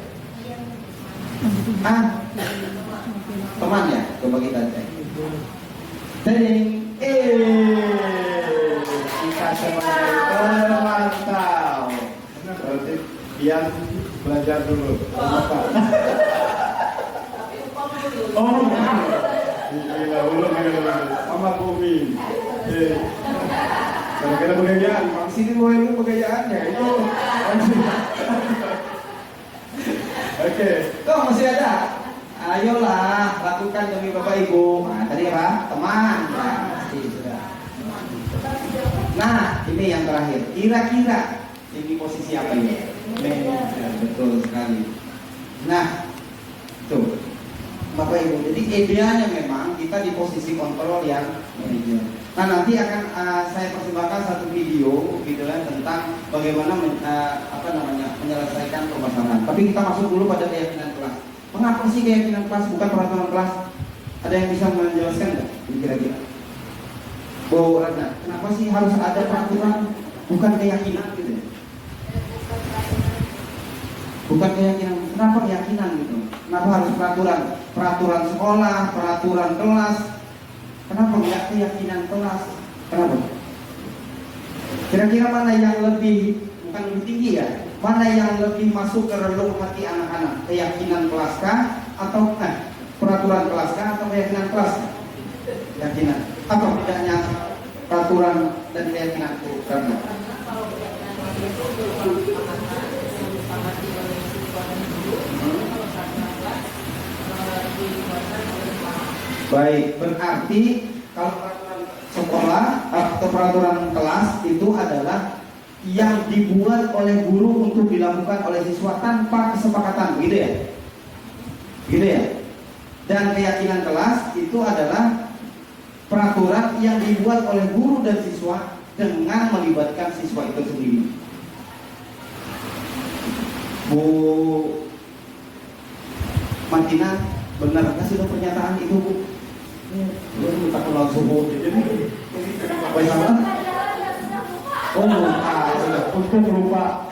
Teman ya? Coba kita cek. Tading. Kita semuanya mantap. Berarti Ian belajar dulu. Apa? Oh, gila, belum. Sama Bumi. Gara-gara pegayaan, Bang sini mau ilmu pegayaannya itu. Oke. Kok masih ada? Ayolah, lakukan demi Bapak Ibu. Nah, tadi apa? Teman. Nah, pasti sudah. Nah, ini yang terakhir. Kira-kira ini posisi apa ini? Manajer, betul sekali. Nah, tuh. Bapak Ibu, jadi idealnya memang kita di posisi kontrol yang manajer. Nah, nanti akan saya persembahkan satu video gitu kan tentang bagaimana menyelesaikan permasalahan. Tapi kita masuk dulu pada keyakinan kelas. Mengapa sih keyakinan kelas bukan peraturan kelas? Ada yang bisa menjelaskan nggak? Kira-kira. Bu Ratna, kenapa sih harus ada peraturan bukan keyakinan gitu? Bukan keyakinan. Kenapa keyakinan gitu? Kenapa harus peraturan? Peraturan sekolah, peraturan kelas. Kenapa nggak keyakinan kelas? Kenapa? Kira-kira mana yang lebih, bukan lebih tinggi ya? Mana yang lebih masuk ke relung hati anak-anak? Keyakinan kelas kah? Atau peraturan kelas kah? Atau keyakinan kelas? Keyakinan. Atau bedanya peraturan dan keyakinan itu? Karena baik, berarti kalau peraturan sekolah atau peraturan kelas itu adalah yang dibuat oleh guru untuk dilakukan oleh siswa tanpa kesepakatan, gitu ya? Gitu ya? Dan keyakinan kelas itu adalah peraturan yang dibuat oleh guru dan siswa dengan melibatkan siswa itu sendiri. Bu Martina, benar nggak sih pernyataan itu, Bu? Lu minta kenal suhu jadi apa yang salah? Oh, sudah Untuk lupa.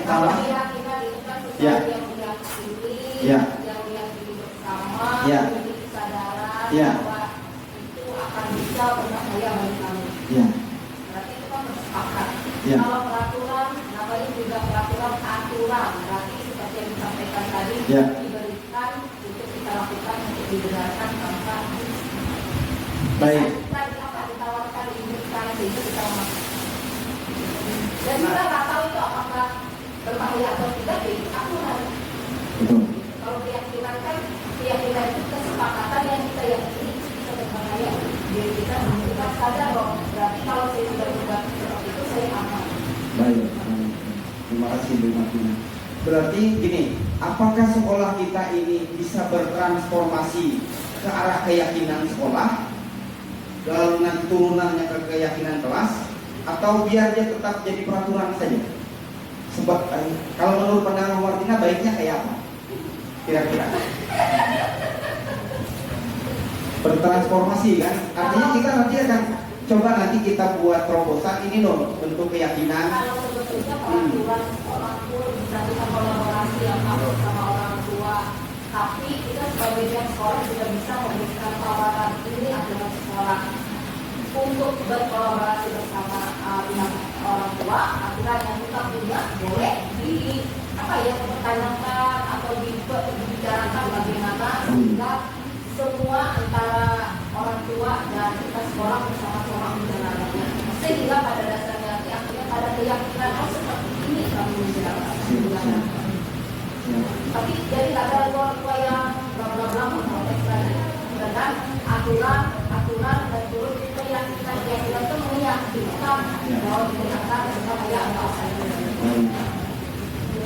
salah. Ya. Ya. Ya. Ya. Itu akan bisa berbahaya bagi kami. Ya. Berarti itu kan bersepakat. Ya. Kalau peraturan, namanya juga peraturan aturan. Berarti seperti yang disampaikan tadi, Ya. diberikan untuk kita lakukan untuk dibenarkan tanpa Baik. kita ditawarkan diberikan sehingga kita masuk. Dan kita nggak tahu itu apakah berbahaya atau tidak di aturan. Betul. Kalau keyakinan kan keyakinan itu kesepakatan yang kita yakini bisa berbahaya. Jadi kita sadar loh. Berarti kalau saya sudah berbuat seperti itu saya aman. Baik. Terima kasih Bu Martina. Berarti gini, apakah sekolah kita ini bisa bertransformasi ke arah keyakinan sekolah, lalu nanti turunannya ke keyakinan kelas, atau biar dia tetap jadi peraturan saja? Sebab kalau menurut pandangan Bu Martina baiknya kayak apa? Kira-kira bertransformasi kan? Artinya kita nanti akan coba nanti kita buat terobosan ini loh bentuk keyakinan. Kalau sebetulnya peraturan orang tua bisa kita kolaborasi yang harus sama orang tua. Tapi kita sebagai pihak sekolah juga bisa memberikan tawaran ini adalah sekolah untuk berkolaborasi bersama pihak orang tua. Aturan yang kita punya boleh dipertanyakan atau dibicarakan bagaimana sehingga semua antara orang tua dan kita sekolah bersama-sama menjalankannya. Sehingga pada dasarnya akhirnya pada keyakinan seperti ini kami menjalankan. Tapi jadi ada orang tua yang bla-bla-bla memprotes tadi dengan aturan dan turut keyakinan itu meyakinkan bahwa digunakan supaya ada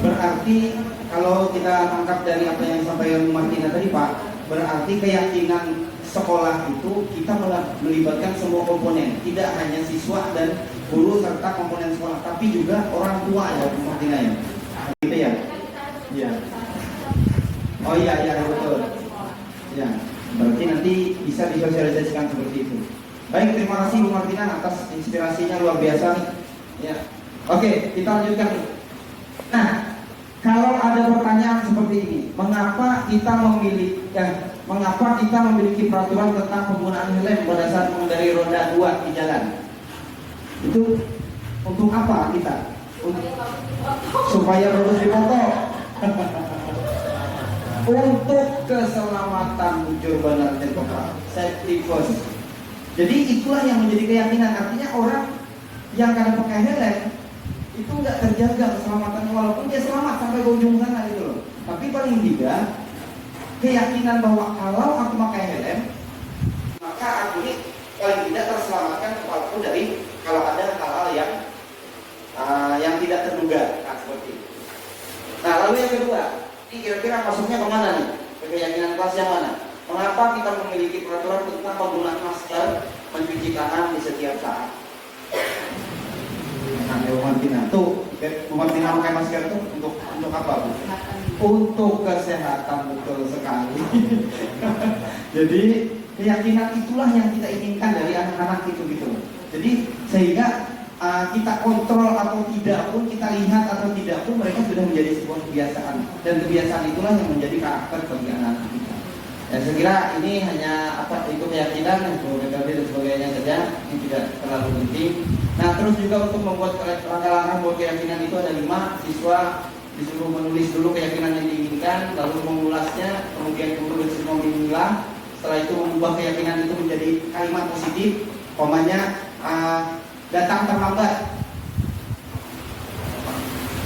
Berarti kalau kita tangkap dari apa yang disampaikan Bu Martina tadi Pak, berarti keyakinan sekolah itu kita melibatkan semua komponen, tidak hanya siswa dan guru serta komponen sekolah, tapi juga orang tua ya Bu Martina ya. Gitu ya? Iya. Oh iya betul. Ya, berarti nanti bisa disosialisasikan seperti itu. Baik, terima kasih Bu Martina atas inspirasinya luar biasa. Ya. Oke, kita lanjutkan. Nah, kalau ada pertanyaan seperti seperti ini. Mengapa kita memiliki peraturan tentang penggunaan helm pada saat mengendarai roda 2 di jalan? Itu untuk apa kita? Supaya lulus dipotong. Untuk keselamatan bujur bandar Cempaka, safety first. Jadi itulah yang menjadi keyakinan. Artinya orang yang kadang pakai helm itu nggak terjaga keselamatannya, walaupun dia selamat sampai ke ujung sana gitu loh. Tapi paling tidak keyakinan bahwa kalau aku pakai helm, maka aku ini paling tidak terselamatkan walaupun dari kalau ada hal-hal yang tidak terduga. Nah, seperti itu. Nah, lalu yang kedua, ini kira-kira masuknya kemana nih? Ke keyakinan kelas yang mana? Mengapa kita memiliki peraturan tentang penggunaan masker, mencuci tangan di setiap saat? Nah, Bu Martina, tuh, Bu Martina pakai masker tuh untuk apa, Bu? Untuk kesehatan, betul sekali. Jadi keyakinan itulah yang kita inginkan dari anak-anak itu gitu. Jadi sehingga kita kontrol atau tidak pun, kita lihat atau tidak pun, mereka sudah menjadi sebuah kebiasaan, dan kebiasaan itulah yang menjadi karakter bagi anak-anak kita. Ya, saya kira ini hanya itu keyakinan, PKB dan sebagainya saja, ini tidak terlalu penting. Nah, terus juga untuk membuat langkah-langkah buat keyakinan itu ada 5. Siswa disuruh menulis dulu keyakinan yang diinginkan, lalu mengulasnya, kemudian disuruh memilah. Setelah itu mengubah keyakinan itu menjadi kalimat positif, komanya datang terlambat.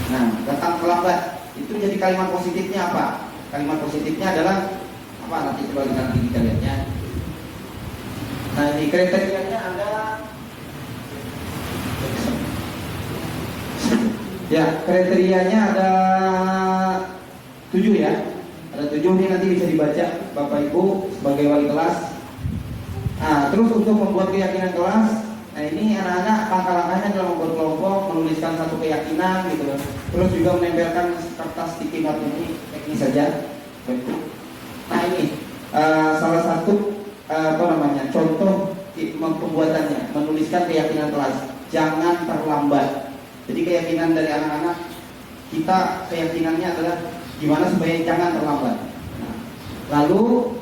Nah, datang terlambat itu jadi kalimat positifnya apa? Kalimat positifnya adalah apa? Nanti coba kita lihatnya. Nah, ini kriterianya ada. Ya, kriterianya ada 7 ya. Ada 7 ini, nanti bisa dibaca Bapak Ibu sebagai wali kelas. Nah, terus untuk membuat keyakinan kelas, nah ini anak-anak langkah-langkahnya adalah membuat kelompok, menuliskan satu keyakinan gitu. Terus juga menempelkan kertas sticky note ini, teknis saja. Nah ini salah satu contoh pembuatannya, menuliskan keyakinan kelas, jangan terlambat. Jadi keyakinan dari anak-anak kita, keyakinannya adalah gimana supaya jangan terlambat. Nah, lalu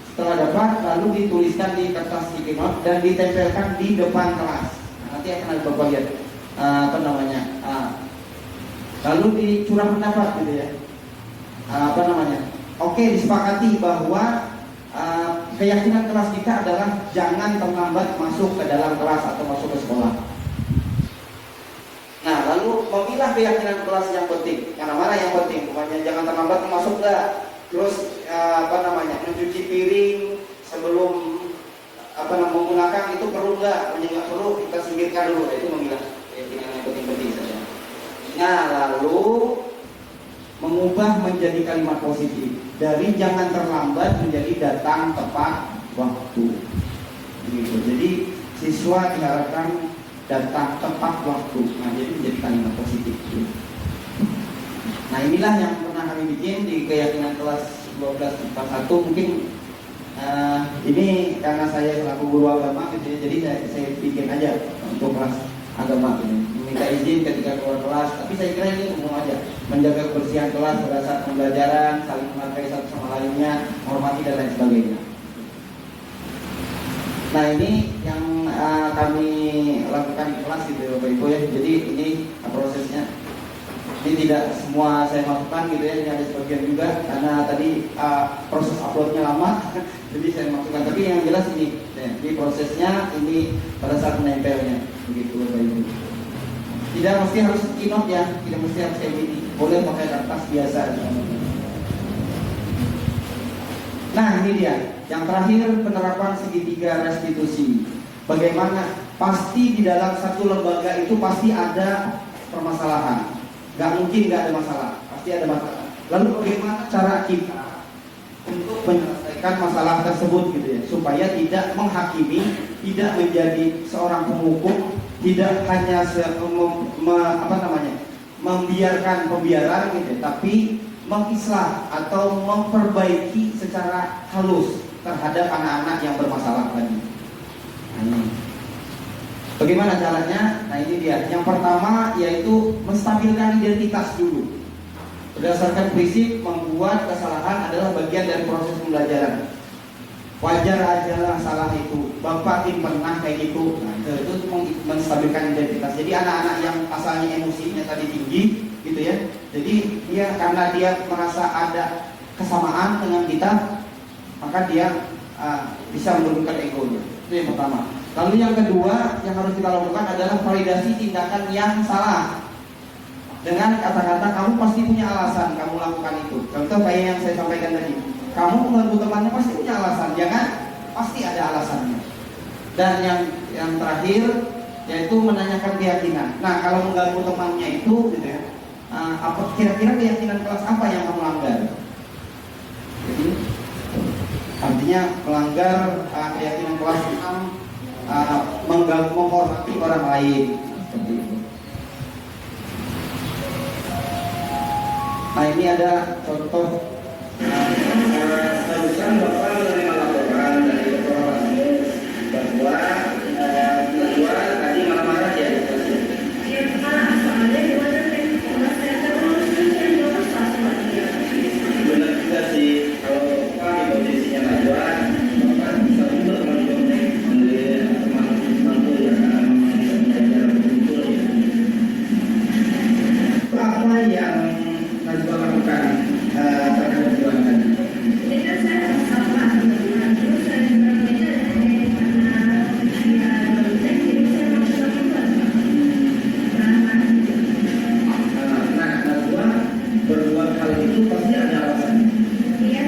setelah dapat, lalu dituliskan di kertas sticky note dan ditempelkan di depan kelas. Nah, nanti akan ada Bapak lihat lalu dicurah pendapat gitu ya. Oke, disepakati bahwa keyakinan kelas kita adalah jangan terlambat masuk ke dalam kelas atau masuk ke sekolah. Nah, lalu memilah keyakinan kelas yang penting. Yang mana yang penting? Bukannya jangan terlambat masuk enggak. Terus mencuci piring sebelum menggunakan itu perlu enggak? Nggak perlu, kita singkirkan dulu. Itu memilah keyakinan yang penting-penting saja. Nah, lalu mengubah menjadi kalimat positif. Dari jangan terlambat menjadi datang tepat waktu. Gitu. Jadi siswa diharapkan datang tepat waktu. Nah, jadi menjadi kalimat positif. Nah, inilah yang pernah kami bikin di keyakinan kelas 12 IPA 1. Mungkin ini karena saya selaku guru agama gitu ya, jadi saya bikin aja untuk kelas agama ini. Minta izin ketika keluar kelas, tapi saya kira ini umum aja. Menjaga kebersihan kelas pada saat pembelajaran, saling menghargai satu sama lainnya, menghormati dan lain sebagainya. Nah, ini yang kami lakukan di kelas gitu Bapak Ibu ya. Jadi ini prosesnya. Ini tidak semua saya masukkan gitu ya, ini ada sebagian juga karena tadi proses uploadnya lama, jadi saya masukkan. Tapi yang jelas ini prosesnya ini pada saat menempelnya begitu Bapak Ibu. Tidak mesti harus keynote ya, tidak mesti harus kayak gini, boleh pakai kertas biasa. Nah, ini dia yang terakhir, penerapan segitiga restitusi. Bagaimana? Pasti di dalam satu lembaga itu pasti ada permasalahan. Gak mungkin gak ada masalah, pasti ada masalah. Lalu bagaimana cara kita untuk menyelesaikan masalah tersebut gitu ya, supaya tidak menghakimi, tidak menjadi seorang penghukum, tidak hanya membiarkan pembiaran gitu, tapi mengislah atau memperbaiki secara halus terhadap anak-anak yang bermasalah tadi. Bagaimana caranya? Nah, ini dia. Yang pertama yaitu menstabilkan identitas dulu. Berdasarkan prinsip membuat kesalahan adalah bagian dari proses pembelajaran. Wajar aja lah salah itu. Bapak tim pernah kayak gitu. Nah, itu menstabilkan identitas. Jadi anak-anak yang asalnya emosinya tadi tinggi, gitu ya. Jadi dia karena dia merasa ada kesamaan dengan kita, maka dia bisa menurunkan egonya. Itu yang pertama. Lalu yang kedua yang harus kita lakukan adalah validasi tindakan yang salah. Dengan kata-kata kamu pasti punya alasan kamu lakukan itu. Contoh kayak yang saya sampaikan tadi. Kamu mengganggu temannya pasti punya alasan, ya kan? Pasti ada alasannya. Dan yang terakhir yaitu menanyakan keyakinan. Nah, kalau mengganggu temannya itu, gitu ya, apa kira-kira keyakinan kelas apa yang kamu langgar? Jadi artinya melanggar keyakinan kelas tentang menghormati orang lain, seperti itu. Nah, ini ada contoh. Barusan Bapak menerima laporan dari Bapak bahwa kedua tadi marah-marah ya. Benar juga sih, kalau Bapak di posisinya Najwa, Bapak bisa juga mengambil teman-teman yang belajar betul ya. Apa yang Najwa lakukan terhadap Tuhan tadi? Berbuat hal itu pasti ada alasan. Ya,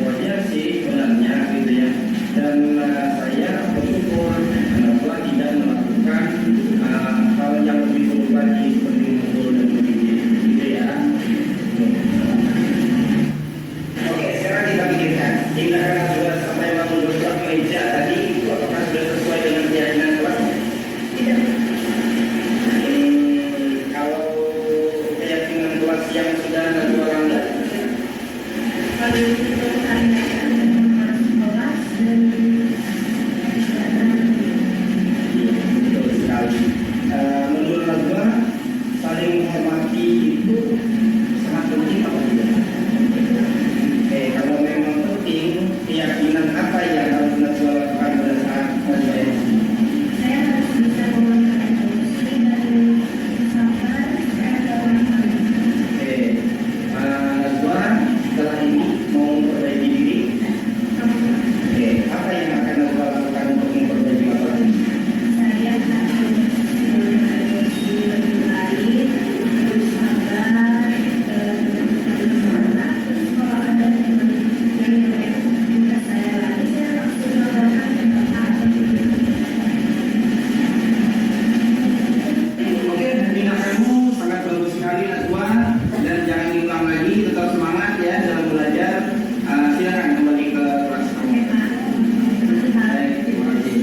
wajar sih sebenarnya gitu ya. Dan saya bersyukur kenapa tidak melakukan hal yang lebih buruk lagi seperti memukul dan menggigit, gitu ya. Oke, sekarang kita pikirkan tindakan sudah sampai menundukkan meja tadi itu apakah sudah sesuai dengan keyakinan kelas? Tidak. Kalau keyakinan kelas yang sudah Najwa langgar, betul sekali. Menurut Najwa saling menghormati itu sangat penting apa tidak? Kalau memang penting, keyakinan apa yang harus Najwa lakukan pada saat Najwa emosi? Saya harus bisa menggunakan emosi dan sabar supaya tidak Najwa setelah ini mau memperbaiki diri. Apa yang akan Najwa lakukan untuk memperbaiki masalah ini? saya harus emosi lebih baik, terus sabar, terus kalau ada teman yang minta saya lagi, saya langsung melakukan Oke, tindakanmu sangat bagus sekali Najwa, dan jangan diulang lagi, tetap semangat ya dalam belajar. Silakan kembali ke kelas kamu. Baik, terima kasih.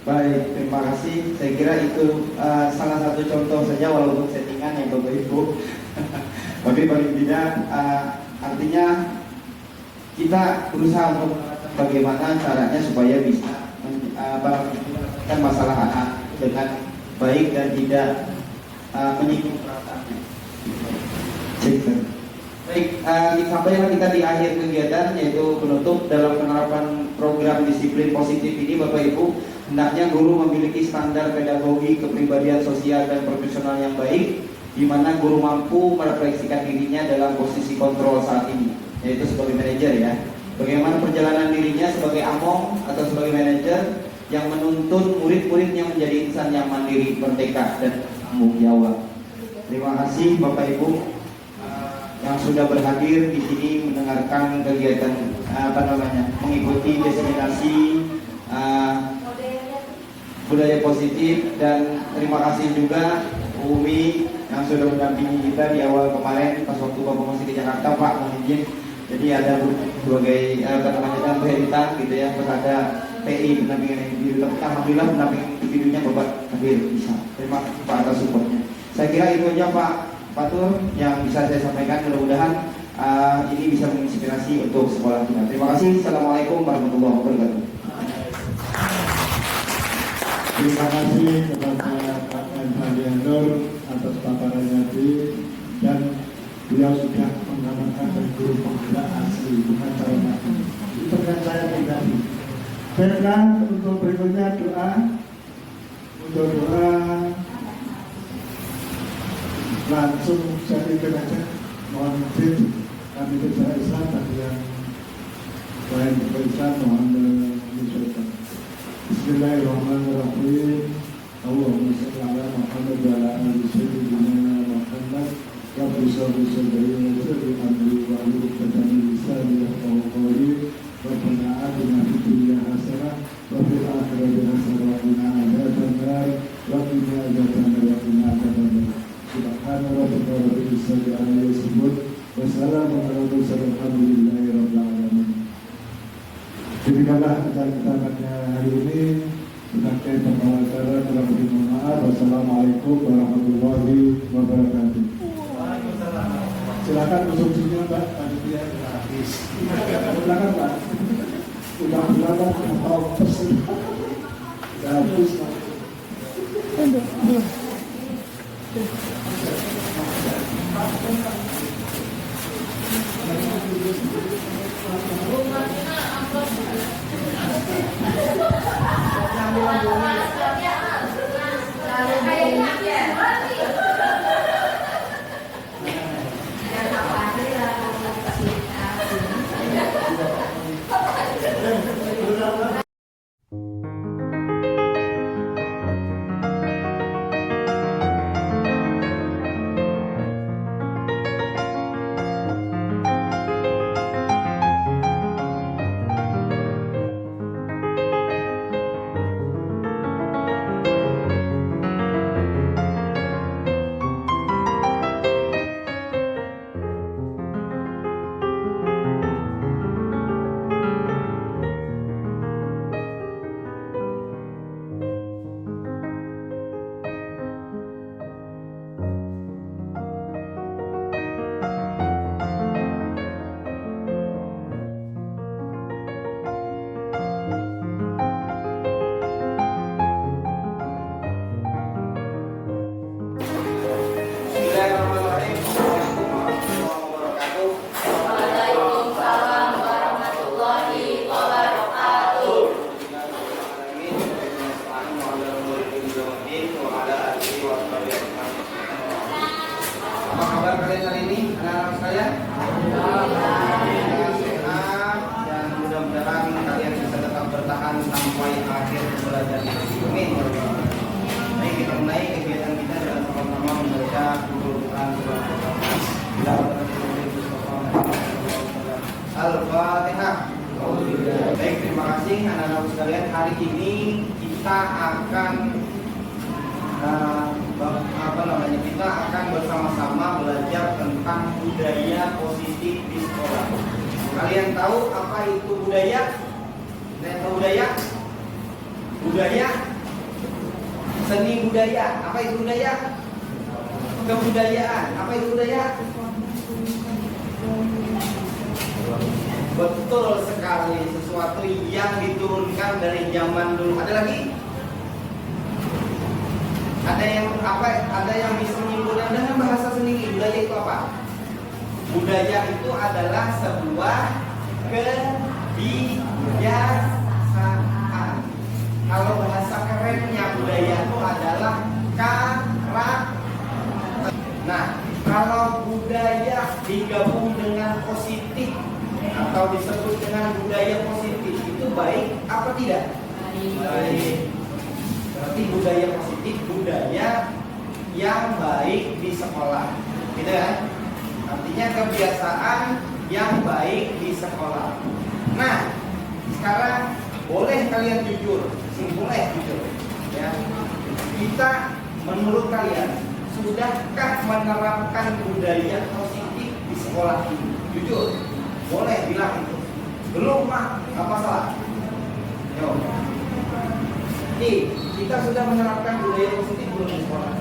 Baik, terima kasih. Saya kira itu salah satu contoh saja walaupun settingan ya Bapak Ibu. Tapi paling tidak artinya kita berusaha untuk bagaimana caranya supaya bisa menyelesaikan masalah anak dengan baik dan tidak menyinggung perasaannya. Baik, sampailah kita di akhir kegiatan yaitu penutup. Dalam penerapan program disiplin positif ini Bapak Ibu, hendaknya guru memiliki standar pedagogi, kepribadian sosial dan profesional yang baik, di mana guru mampu merefleksikan dirinya dalam posisi kontrol saat ini, yaitu sebagai manajer ya. Bagaimana perjalanan dirinya sebagai among atau sebagai manajer yang menuntun murid-muridnya menjadi insan yang mandiri, merdeka dan tanggung jawab. Terima kasih Bapak Ibu yang sudah berhadir di sini mendengarkan kegiatan mengikuti destinasi budaya positif, dan terima kasih juga Umi yang sudah mendampingi kita di awal kemarin pas waktu Bapak masih ke Jakarta, Pak, mohon izin. Jadi ada berbagai dan berita gitu ya, terus ada PI pendampingan individu. Alhamdulillah pendampingan individunya Bapak hadir bisa. Terima kasih Pak atas supportnya. Saya kira itu aja Pak Fatur yang bisa saya sampaikan. Mudah-mudahan ini bisa menginspirasi untuk sekolah kita. Terima kasih. Assalamualaikum warahmatullahi wabarakatuh. Terima kasih kepada Pak Nur atas paparannya tadi, dan beliau sudah menggambarkan dari guru penggerak asli, bukan cara mati. Itu yang saya pribadi. Baiklah, untuk berikutnya doa. Untuk doa langsung saya pimpin aja. Mohon izin kami berbicara Islam bagi yang lain berislam mohon menyesuaikan. Bismillahirrahmanirrahim. Allahumma shalli ala Muhammad wa ala ali sayyidina Muhammad. Rabbi sholli sadri wa yassir amri wa hlul 'uqdatam min lisani yafqahu qawli. Rabbana atina fid dunya hasanah wa fil akhirati hasanah wa qina adzabannar. Wa qina adzabannar wa qina adzabannar. Subhana rabbika rabbil izzati amma yasifun wa salamun ala mursalin walhamdulillahi rabbil alamin. Demikianlah acara kita pada hari ini. Sebagai pembawa acara telah mohon maaf. Wassalamualaikum warahmatullahi wabarakatuh. Silakan konsumsinya Pak, panitia habis. Silakan Pak. Udah berapa atau persen? Habis Pak. Al-Fatihah. Baik, terima kasih anak-anak sekalian. Hari ini kita akan kita akan bersama-sama belajar tentang budaya positif di sekolah. Kalian tahu apa itu budaya? Kalian tahu budaya? Budaya, seni budaya. Apa itu budaya? Kebudayaan. Apa itu budaya? Betul sekali, sesuatu yang diturunkan dari zaman dulu. Ada lagi? Ada yang bisa menyimpulkan dengan bahasa sendiri. Budaya itu apa? Budaya itu adalah sebuah kebiasaan. Kalau bahasa kerennya budaya itu adalah karakter. Nah, kalau budaya digabung dengan positif atau disebut dengan budaya positif, itu baik apa tidak? Baik. Berarti budaya positif, budaya yang baik di sekolah, gitu kan? Artinya kebiasaan yang baik di sekolah. Nah, sekarang boleh kalian jujur, boleh jujur, ya. Kita, menurut kalian, sudahkah menerapkan budaya positif di sekolah ini? Jujur, boleh bilang itu. Belum mah, nggak masalah. Yo. Kita sudah menerapkan budaya positif belum di sekolah?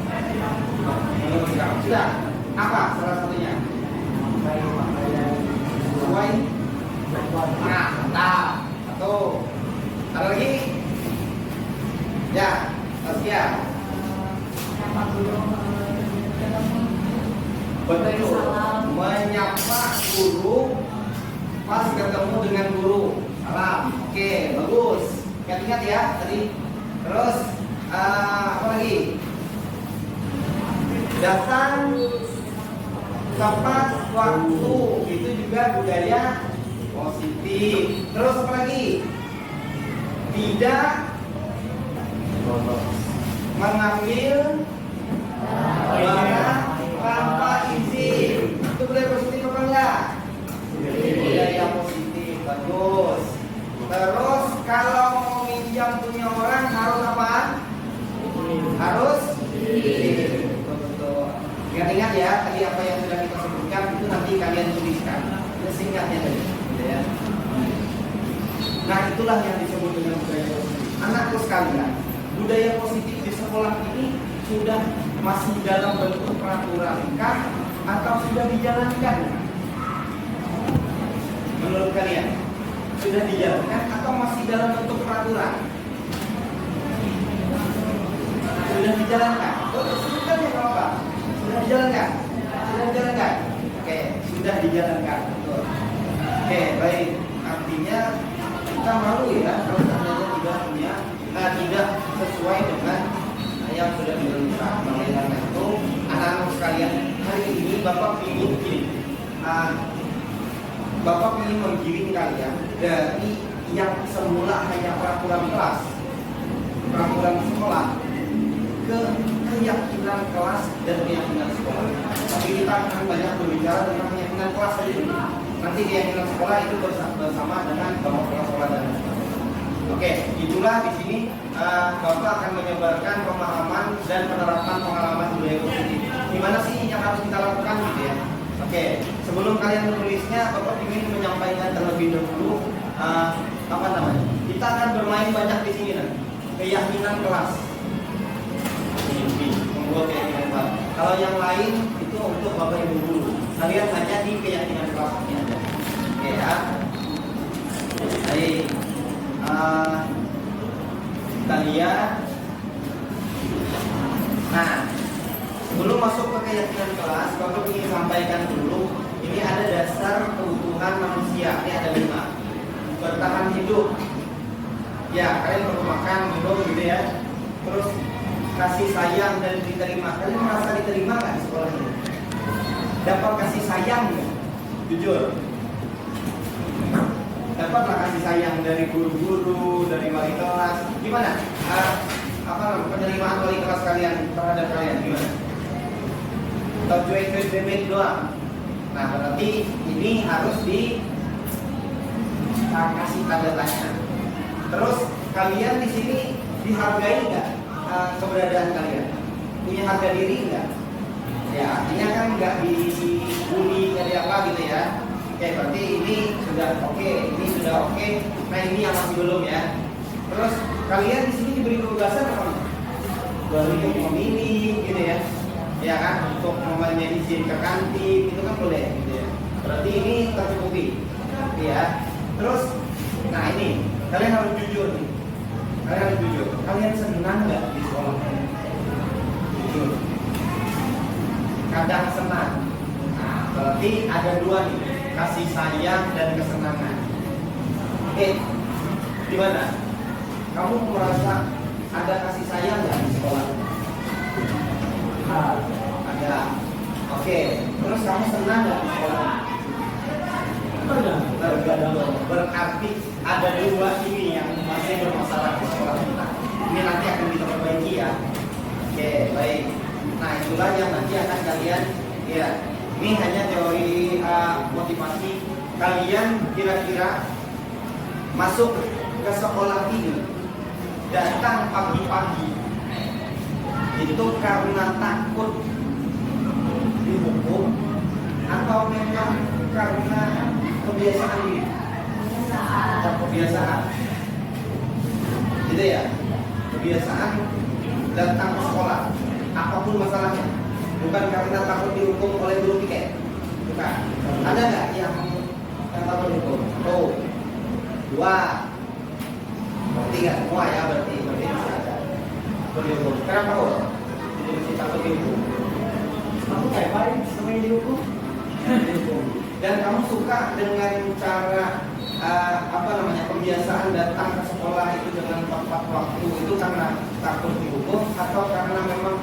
Sudah. Apa salah satunya? Sesuai. Nah, atau ada lagi? Ya, Ya, betul. Menyapa guru pas ketemu dengan guru. Salam. Oke, bagus. Ingat ya tadi. Terus apa lagi? Datang tepat waktu, itu juga budaya positif. Terus apa lagi? Tidak mengambil barang tanpa izin. Itu budaya positif apa enggak? Budaya positif, bagus. Terus kalau mau minjam punya orang harus apaan? Harus betul. Ingat-ingat ya, tadi apa yang sudah kita sebutkan itu nanti kalian tuliskan. Itu singkatnya tadi, gitu ya. Nah, itulah yang disebut dengan budaya positif. Anakku sekalian, budaya positif di sekolah ini sudah masih dalam bentuk peraturankah atau sudah dijalankan? Menurut kalian, sudah dijalankan atau masih dalam bentuk peraturan? Sudah dijalankan. Sebutkan ya apa? Sudah dijalankan. Sudah dijalankan. Oke, sudah dijalankan. Betul. Oke, baik. Artinya kita malu ya kalau seandainya tidak punya, tidak sesuai dengan yang sudah diperintah. Oleh karena itu, anak-anak sekalian, hari ini Bapak ingin gini. Bapak ingin menggiring kalian dari yang semula hanya peraturan kelas, peraturan sekolah, ke keyakinan kelas dan keyakinan sekolah. Tapi kita akan banyak berbicara tentang keyakinan kelas saja. Nanti keyakinan sekolah itu bersama dengan bapak sekolah dan oke, itulah di sini Bapak akan menyebarkan pemahaman dan penerapan pengalaman budaya positif. Gimana sih yang harus kita lakukan gitu ya? Oke, sebelum kalian menulisnya, Bapak ingin menyampaikan terlebih dahulu apa namanya? Kita akan bermain banyak di sini nanti. Keyakinan kelas. Ini membuat keyakinan kelas. Kalau yang lain itu untuk Bapak Ibu guru. Kalian hanya di keyakinan kelas ini aja. Oke ya. Baik. Kita lihat. Nah, sebelum masuk ke keyakinan kelas, Bapak ingin sampaikan dulu. Ini ada dasar kebutuhan manusia. Ini ada 5. Bertahan hidup. Ya, kalian perlu makan, minum gitu ya. Terus kasih sayang dan diterima. Kalian merasa diterima nggak di sekolah ini? Dapat kasih sayang nggak? Jujur. Dapatlah kasih sayang dari guru-guru, dari wali kelas. Gimana? Penerimaan wali kelas kalian terhadap kalian gimana? Atau cuek-cuek bebek doang? Nah, berarti ini harus kasih tanda tanya. Terus kalian di sini dihargai nggak keberadaan kalian? Punya harga diri nggak? Ya, artinya kan nggak dibully dari apa gitu ya. Oke, berarti ini sudah oke, ini sudah oke. Nah, ini yang masih belum ya. Terus kalian di sini diberi kebebasan apa? Untuk memilih gitu ya. Ya kan, untuk namanya izin ke kantin itu kan boleh gitu ya. Berarti ini tercukupi. Ya. Terus nah ini kalian harus jujur nih. Kalian harus jujur. Kalian senang nggak di sekolah? Jujur. Kadang senang. Nah, berarti ada 2 nih. Kasih sayang dan kesenangan. Gimana? Kamu merasa ada kasih sayang nggak di sekolah? Ada. Oke. Terus kamu senang nggak di sekolah? Berarti ada 2 ini yang masih bermasalah di sekolah kita. Ini nanti akan kita perbaiki ya. Oke, baik. Nah, itulah yang nanti akan kalian ya. Ini hanya teori motivasi. Kalian kira-kira masuk ke sekolah ini, datang pagi-pagi itu karena takut dihukum atau memang karena kebiasaan ini? Kebiasaan, gitu ya. Kebiasaan datang ke sekolah, apapun masalahnya. Bukan karena takut dihukum oleh guru piket. Bukan. Ada nggak yang takut dihukum? 2. Berarti nggak semua ya, berarti masih ada. Berdihukum. Kenapa kok? Jadi takut dihukum. Aku kayak baik sama yang dihukum. Dan kamu suka dengan cara kebiasaan datang ke sekolah itu dengan tepat waktu itu karena takut dihukum atau karena memang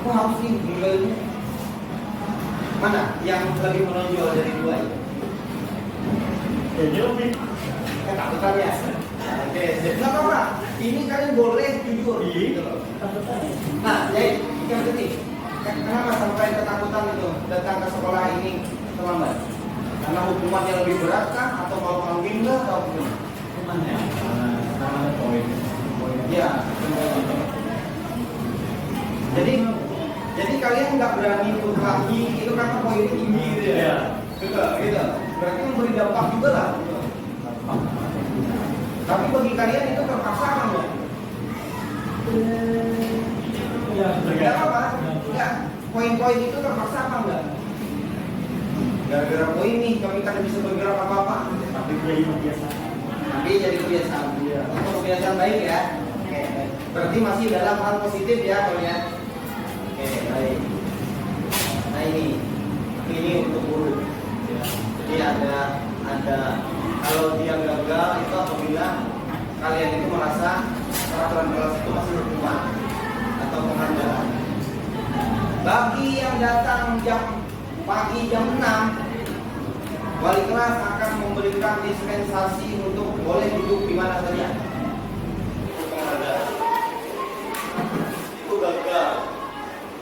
aku harus nih nilainya? Mana yang lebih menonjol dari dua itu? Ya jawab nih. Ketakutan ya. Oke, nggak apa-apa. Ini kalian boleh jujur. Gitu loh. Nah, jadi yang penting, kenapa sampai ketakutan itu datang ke sekolah ini terlambat? Karena hukumannya lebih berat kah? Atau kalau kambing nggak? Atau gimana? Hukumannya? Karena ada poin. Ya. Jadi kalian nggak berani untuk lagi itu karena poinnya tinggi gitu ya? Iya. Gitu. Berarti memberi dampak juga lah. Gitu. Tapi bagi kalian itu terpaksa kan ya? Enggak apa-apa. Enggak. Poin-poin itu terpaksa apa enggak? Gara-gara poin nih kami kan bisa bergerak apa-apa. Tapi jadi kebiasaan. Tapi jadi kebiasaan. Untuk kebiasaan baik ya. Oke, baik. Berarti masih dalam hal positif ya kalian. Oke, baik. Nah ini untuk guru. Jadi ada kalau dia gagal itu apabila kalian itu merasa peraturan kelas itu masih hukuman atau pengandaian. Bagi yang datang pagi jam 6, wali kelas akan memberikan dispensasi untuk boleh duduk di mana saja. Itu gagal.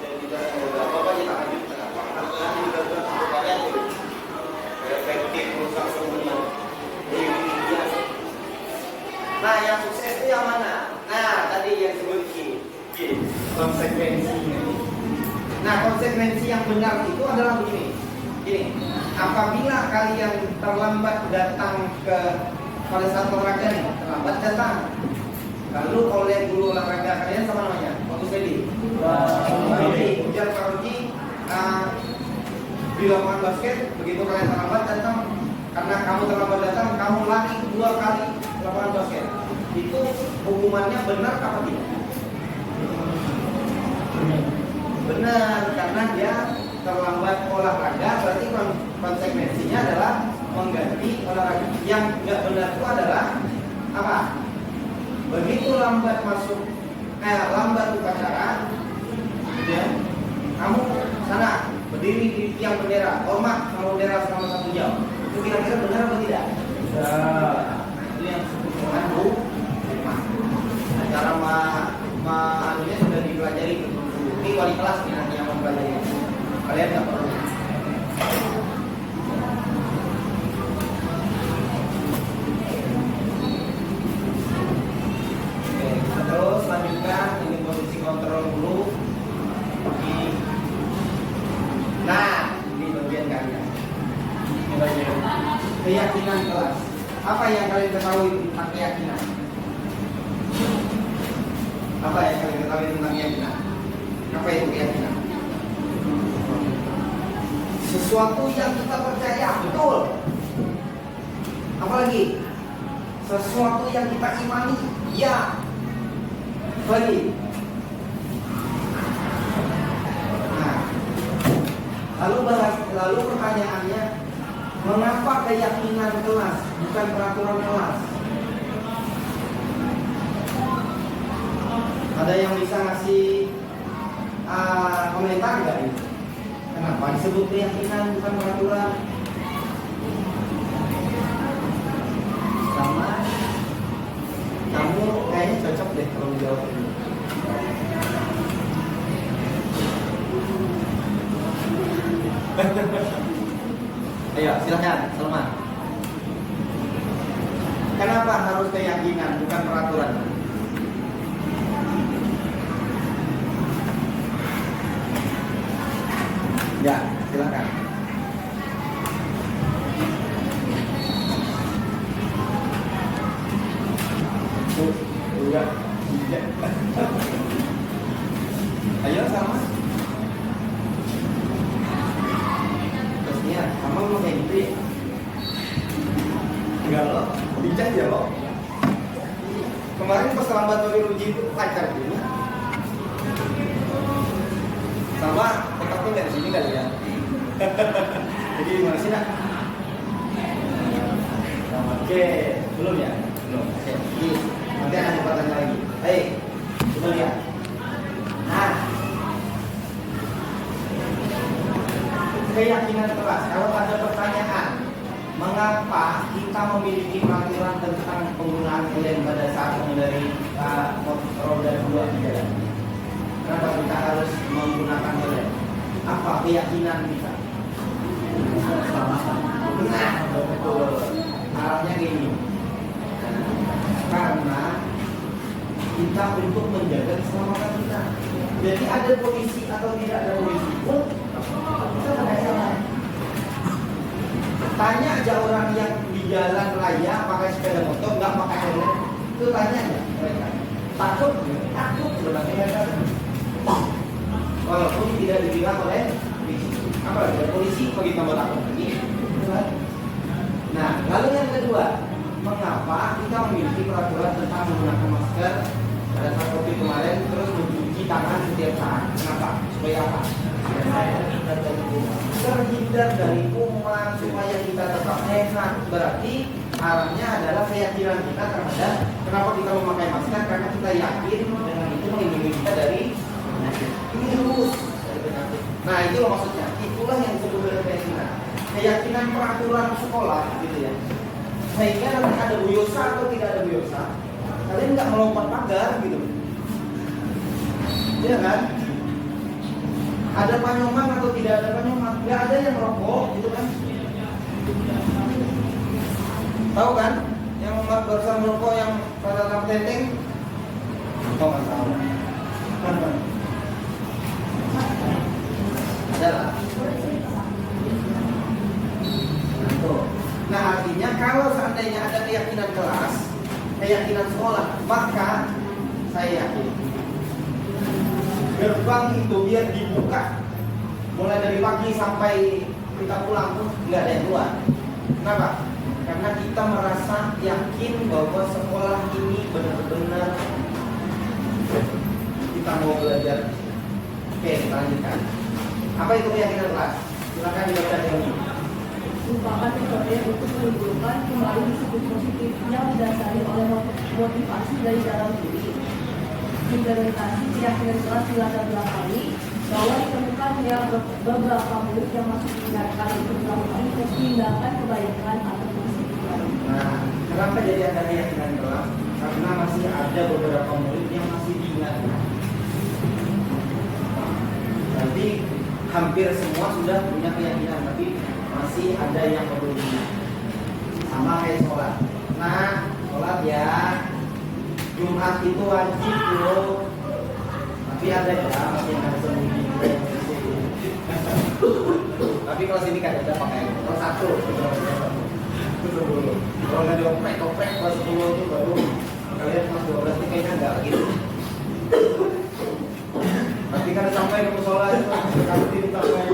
Dan tidak gagal. Apa-apa kita lanjutkan. Nanti gagal untuk kalian itu. Efektif merusak semuanya. Nah, yang sukses itu yang mana? Nah, tadi yang disebut konsekuensinya. Nah, konsekuensi yang benar itu adalah begini. Gini, apabila kalian terlambat datang pada saat olahraga nih, terlambat datang. Lalu oleh guru olahraga kalian sama namanya, Bagus Dedi. Ujar Faruji di lapangan basket, begitu kalian terlambat datang, karena kamu terlambat datang, kamu lari 2 kali lapangan basket. Itu hukumannya benar apa tidak? Benar, karena dia terlambat olahraga, berarti konsekuensinya adalah mengganti olahraga. Yang nggak benar itu adalah apa? Begitu lambat lambat upacara, ya, kamu sana berdiri di tiang bendera, hormat sama bendera selama 1 jam. Itu kira-kira benar atau tidak? Itu yang disebut dengan cara anunya sudah dipelajari. Ini wali kelas nih nanti yang mempelajari. Kalian nggak perlu. Oke, terus lanjutkan ini posisi kontrol dulu. Nah, ini bagian kalian. Ini bagian keyakinan kelas. Apa yang kalian ketahui tentang keyakinan? Apa yang kalian ketahui tentang keyakinan? Apa itu keyakinan? Sesuatu yang kita percaya, betul. Apalagi? Sesuatu yang kita imani, ya. Apalagi? Nah, lalu pertanyaannya, mengapa keyakinan kelas bukan peraturan kelas? Ada yang bisa ngasih komentar nggak ini? Kenapa disebut keyakinan bukan peraturan? Sama kamu kayaknya cocok deh kalau menjawab ini. Ayo silakan Salman. Kenapa harus keyakinan bukan peraturan? Ya, silakan. Ayo sama. Terusnya, sama mau kayak gitu ya? Enggak loh, bijak ya loh. Kemarin pas terlambat dari uji itu lancar dulu. Sama kotaknya nggak di sini kali ya. Jadi gimana sih nak? Oke, belum ya? Belum. Oke, jadi nanti akan bertanya lagi. Baik, coba lihat. Nah, keyakinan keras. Kalau ada pertanyaan, mengapa kita memiliki peraturan tentang penggunaan helm pada saat mengendarai roda 2 di jalan? Kenapa kita harus menggunakan helm? Apa keyakinan kita? Nah, betul. Arahnya gini. Karena kita untuk menjaga keselamatan kita. Jadi ada polisi atau tidak ada polisi pun kita pakai helm. Tanya aja orang yang di jalan raya pakai sepeda motor nggak pakai helm, itu tanya aja mereka. Takut sebenarnya. Walaupun tidak dibilang oleh polisi. Apa ada polisi bagi tambah takut lagi. Nah, lalu yang kedua, mengapa kita memiliki peraturan tentang menggunakan masker pada saat COVID kemarin, terus mencuci tangan setiap saat? Kenapa? Supaya apa? Terhindar dari kuman, supaya kita tetap sehat. Berarti arahnya adalah keyakinan kita terhadap kenapa kita memakai masker, karena kita yakin dengan itu melindungi kita dari virus. Nah, itu loh maksudnya. Itulah yang disebut dengan keyakinan. Keyakinan peraturan sekolah gitu ya. Sehingga nanti ada buyosa atau tidak ada buyosa, kalian nggak melompat pagar gitu. Iya kan? Ada panyoman atau tidak ada panyoman, nggak ada yang merokok gitu kan? Tahu kan? Yang barusan merokok yang pada lampu tenteng? Tahu nggak tahu? Adalah. Nah, artinya kalau seandainya ada keyakinan kelas, keyakinan sekolah, maka saya yakin gerbang itu biar dibuka mulai dari pagi sampai kita pulang pun nggak ada yang keluar. Kenapa? Karena kita merasa yakin bahwa sekolah ini benar-benar kita mau belajar. Oke, kita lanjutkan. Apa itu keyakinan kelas? Silakan dibaca dulu. Merupakan metode untuk menimbulkan kembali disebut positif yang didasari oleh motivasi dari dalam diri. Implementasi keyakinan kelas dilatar belakangi bahwa ditemukannya beberapa murid yang masih diingatkan untuk melakukan tindakan kebaikan atau positif. Nah, kenapa jadi ada keyakinan kelas? Karena masih ada beberapa murid yang masih diingatkan. Nanti hampir semua sudah punya keyakinan, tapi masih ada yang belum. Sama kayak sholat. Nah, sholat ya, Jumat itu wajib loh. Tapi ada ya masih yang ada sembunyi. Tapi kalau sini kan ada pakai kalau satu. Kalau nggak dioprek kelas 10 itu baru kalian kelas 12 ini kayaknya nggak gitu. Tapi kan sampai ke musola itu kalau tidak sampai.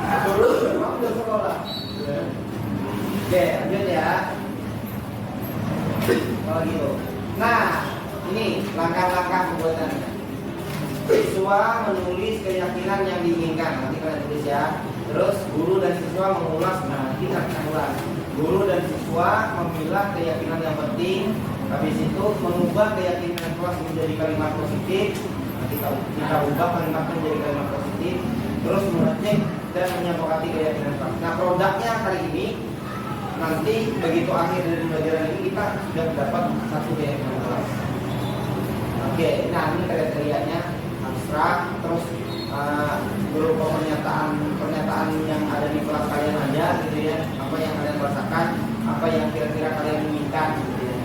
Terus memang udah sekolah. Oke, lanjut ya. Kalau gitu. Nah, ini langkah-langkah pembuatannya. Siswa menulis keyakinan yang diinginkan. Nanti kalian tulis ya. Terus guru dan siswa mengulas. Nah, kita akan ulas. Guru dan siswa memilah keyakinan yang penting. Habis itu mengubah keyakinan kelas menjadi kalimat positif. Nah, kita ubah kalimatnya menjadi kalimat positif. Terus mengecek dan menyepakati keyakinan kelas. Nah, produknya kali ini nanti begitu akhir dari pembelajaran ini kita sudah dapat satu keyakinan kelas. Oke, nah ini kriterianya abstrak, terus berupa pernyataan yang ada di kelas kalian aja gitu ya, apa yang kalian rasakan, apa yang kira-kira kalian inginkan gitu ya.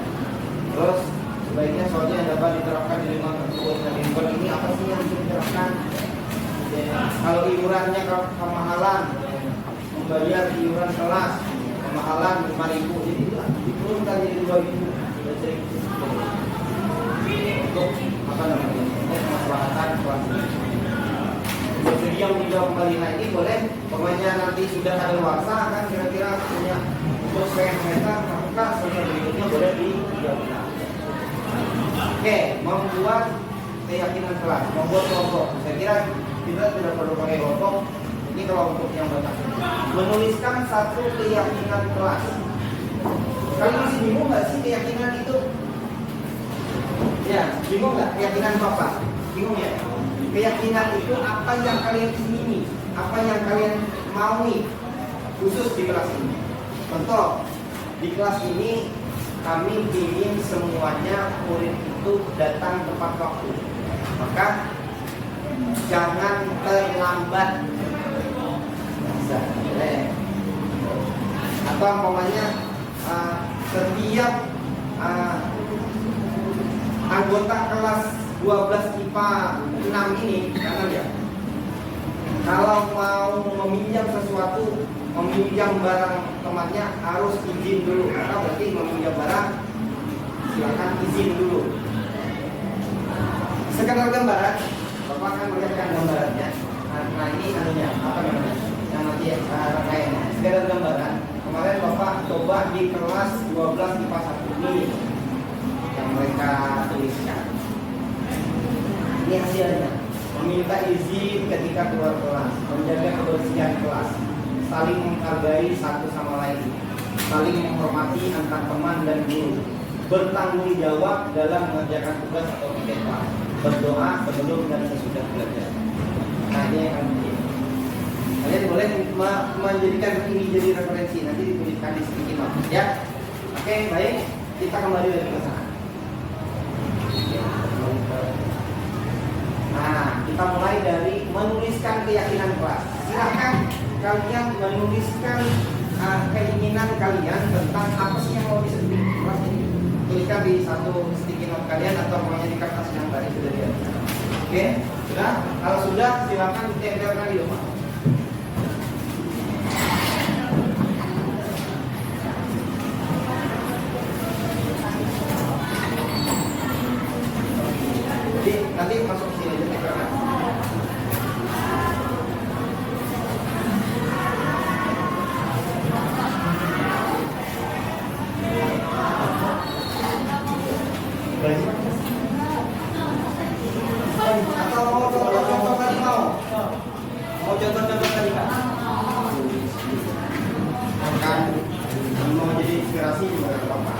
Terus sebaiknya soalnya yang dapat diterapkan di lingkungan tersebut. Nah, lingkungan ini apa sih yang bisa diterapkan? Kalau iurannya kemahalan, membayar iuran kelas kemahalan 5.000, jadi diturunkan jadi 2.000 untuk apa namanya? Untuk kemaslahatan kelas. Jadi yang menjawab kembali ini boleh, pokoknya nanti sudah ada luasa kan kira-kira punya untuk meter, maka selanjutnya berikutnya boleh dijawab. Oke, membuat keyakinan kelas, membuat kelompok. Saya kira kita tidak perlu pakai kelompok. Ini kalau untuk yang banyak. Menuliskan satu keyakinan kelas. Kalian masih bingung nggak sih keyakinan itu? Ya, bingung nggak keyakinan itu apa? Bingung ya? Keyakinan itu apa yang kalian ingini, apa yang kalian maui, khusus di kelas ini. Contoh, di kelas ini kami ingin semuanya murid itu datang tepat waktu. Maka jangan terlambat. Bisa, atau umpamanya setiap anggota kelas 12 IPA 6 ini, karena ya, kalau mau meminjam sesuatu, meminjam barang temannya harus izin dulu. Karena berarti meminjam barang silakan izin dulu. Sekedar gambaran, Bapak akan melihatkan gambarannya. Nah ini anunya, apa namanya? Yang nanti rangkaiannya. Sekedar gambaran. Kemarin Bapak coba di kelas 12 IPA 1 ini yang mereka tuliskan. Ini hasilnya. Meminta izin ketika keluar kelas, menjaga kebersihan kelas, saling menghargai satu sama lain, saling menghormati antar teman dan guru, bertanggung jawab dalam mengerjakan tugas atau kegiatan, berdoa sebelum dan sesudah belajar. Nah ini yang akan begini. Kalian boleh menjadikan ini jadi referensi, nanti dituliskan di sedikit note, ya. Oke, baik, kita kembali dari kelas. Nah, kita mulai dari menuliskan keyakinan kelas. Silahkan kalian menuliskan keinginan kalian tentang apa sih yang mau disebut kelas ini. Tuliskan di satu sticky note kalian atau maunya di kertas yang tadi sudah lihat. Oke, sudah? Kalau sudah, silakan ditempelkan di rumah. Jadi nanti masuk ke sini aja tempelkan. Atau mau contoh tadi mau contoh tadi kan mau jadi inspirasi juga nggak apa-apa.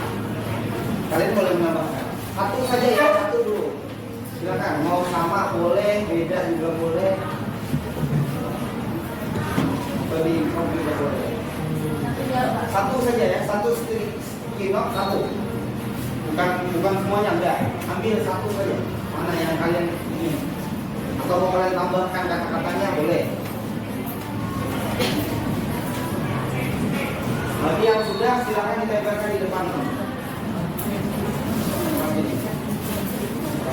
Kalian boleh menambahkan satu saja ya, satu dulu. Silakan mau sama boleh, beda juga boleh. Beli mobil juga boleh. Satu saja ya, satu kilo satu. Bukan semuanya enggak. Ambil satu saja. Mana yang kalian ingin? Atau mau kalian tambahkan kata-katanya boleh. Bagi yang sudah silakan ditempelkan di depan.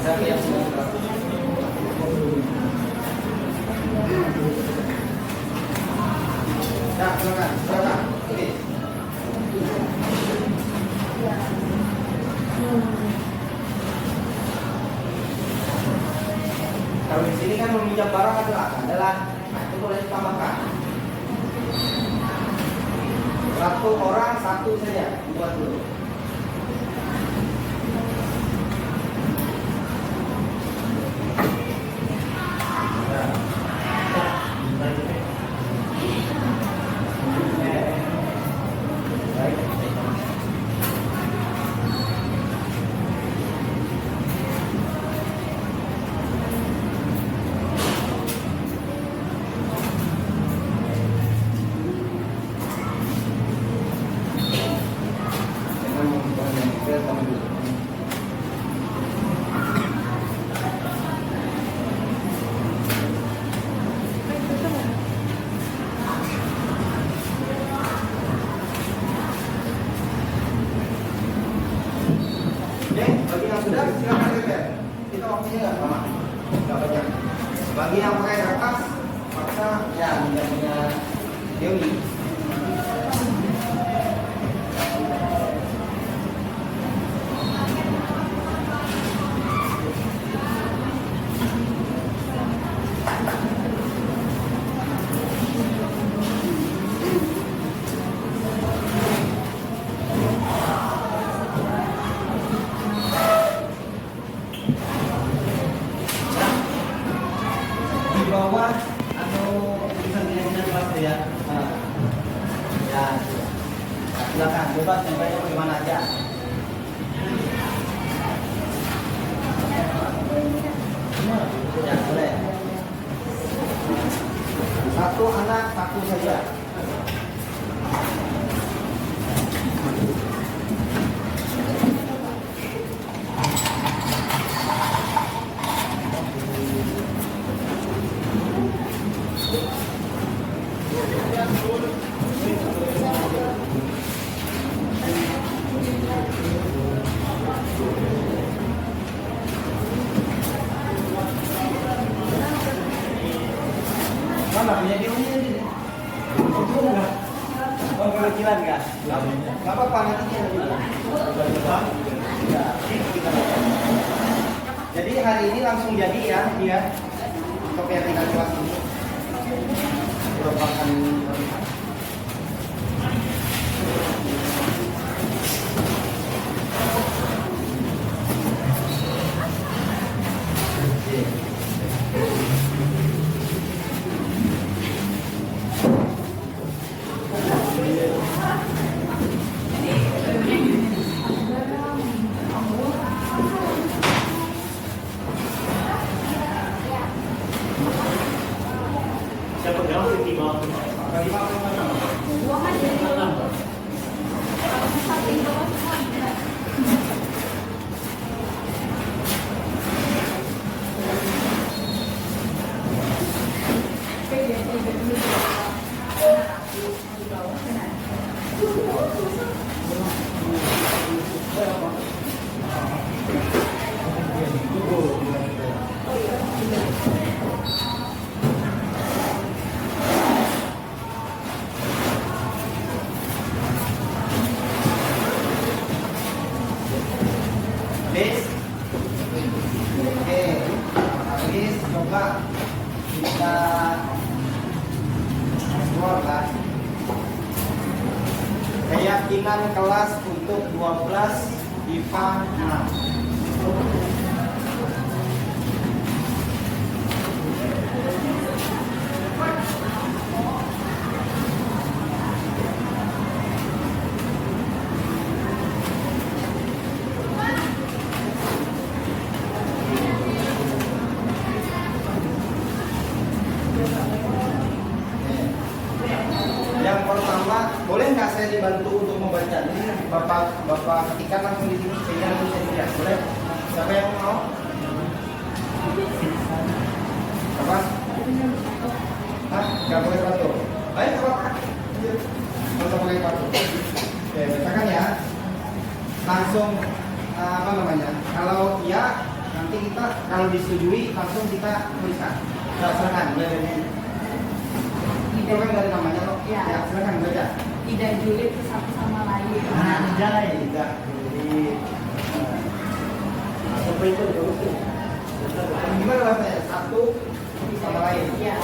Tapi yang sudah. Ya, silakan. Oke. Kalau di sini kan meminjam barang adalah itu boleh ditambahkan. Satu orang satu saja buat dulu. Sudah, silakan tempel. Kita waktunya nggak lama, nggak banyak. Bagi yang pakai kertas, maksa ya punya Dewi. bawah atau bisa pindah-pindah kelas ya. Ya, silakan bebas tempelnya bagaimana aja. Ya, boleh. Satu anak satu saja. Mana punya dia ini? Itu enggak? Oh, kecilan enggak? Enggak apa-apa nanti dia lebih. Ya, jadi hari ini langsung jadi ya dia untuk yang tinggal kelas ini. Merupakan Siapa yang di bawah? Habis. Oke. Habis coba kita explore kan. Keyakinan kelas untuk 12 IPA 6. Yang pertama, boleh nggak saya dibantu untuk membaca? Ini bapak ketikkan langsung di sini sehingga nanti saya lihat. Boleh? Siapa yang mau? Apa? Hah? Nggak boleh bantu? Ayo kalau nggak boleh bantu. Oke, bacakan ya. Langsung apa namanya? Kalau ya nanti kita kalau disetujui langsung kita tuliskan. Silakan. Kan dari namanya loh. Ya, silakan baca. Tidak julid satu sama lain. Tidak julid. Apa itu? Gimana bahasanya? Satu sama lain. Ya.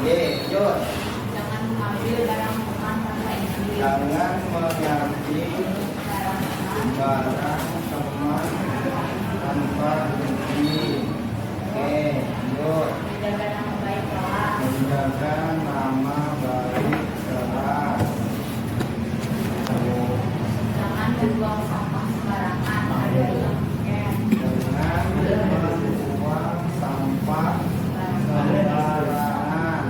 Baik, Jod. Jangan mengambil barang teman tanpa izin. Jangan mengambil barang teman tanpa izin. Oke, Jod. Menjaga nama baik kelas. Menjaga nama baik kelas. Jangan membuang sampah sembarangan. Ada yang Jangan membuang sampah sembarangan.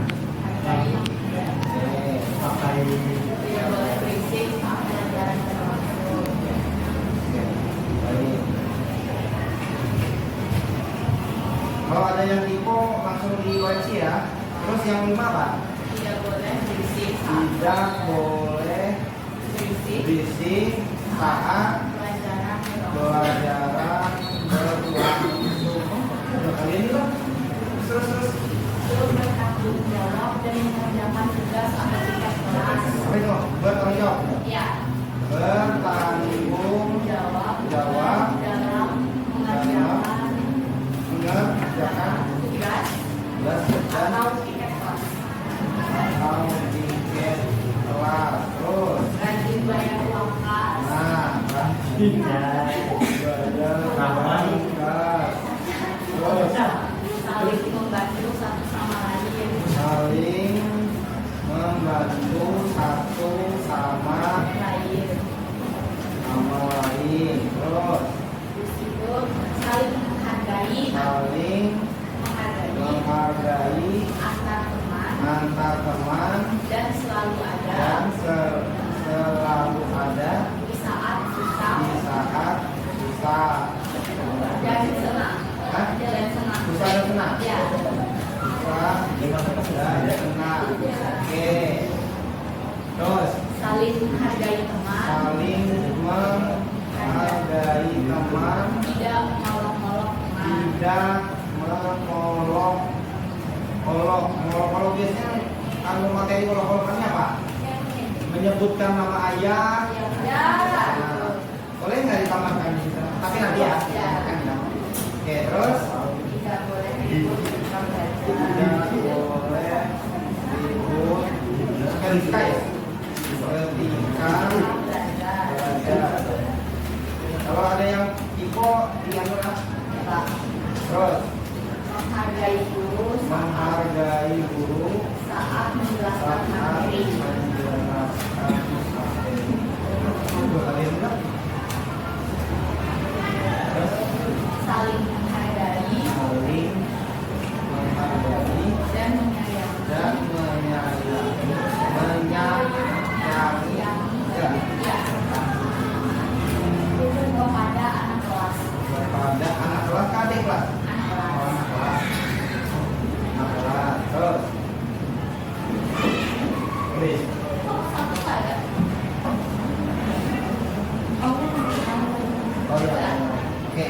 Pakai tidak boleh berisik saat pelajaran berlangsung. Kalau ada yang tipe langsung dikoreksi ya. Terus yang 5 apa? Tidak boleh berisik saat Tidak boleh berisik saat pelajaran berlangsung. pelajaran berlangsung. Kalian ini lah. Terus. Terus bertanggung jawab dan mengerjakan tugas atau tugas kelas. Apa itu? Bertanggung jawab. Ya. Bertanggung Jawab jawab dalam mengerjakan mengerjakan tugas tugas dan atau tiket kelas. atau tiket kelas. Terus. Rajin bayar uang kas. Nah, bayar kas. Terus. Saling membantu satu saling menghargai antar teman dan selalu ada dan selalu ada di saat susah di saat susah dan senang. Hah? Dan senang. susah dan senang. Ya. Susah dan senang. Oke. Terus Saling menghargai teman, saling menghargai teman, tidak mengolok-olok teman. tidak mengolok biasanya anu materi olok-olokannya apa? Menyebutkan nama ayah. Ya. Nah, boleh nggak ditambahkan? Tapi nanti ya. Ya. Oke, terus Tidak boleh ribut ketika tidak belajar. boleh ribut ketika ya. Ketika belajar. Kalau ada yang Iko dianu lah. Terus Menghargai guru menghargai guru saat menjelaskan saat materi. menjelaskan materi. Dua kali enggak? Terus Saling menghargai saling menghargai dan menyayangi. dan menyayangi ya, Kepada anak kelas. kepada anak kelas adik kelas. Anak kelas. Anak kelas. Anak kelas. Terus tulis. Oh, satu saja. Oh iya. Oke,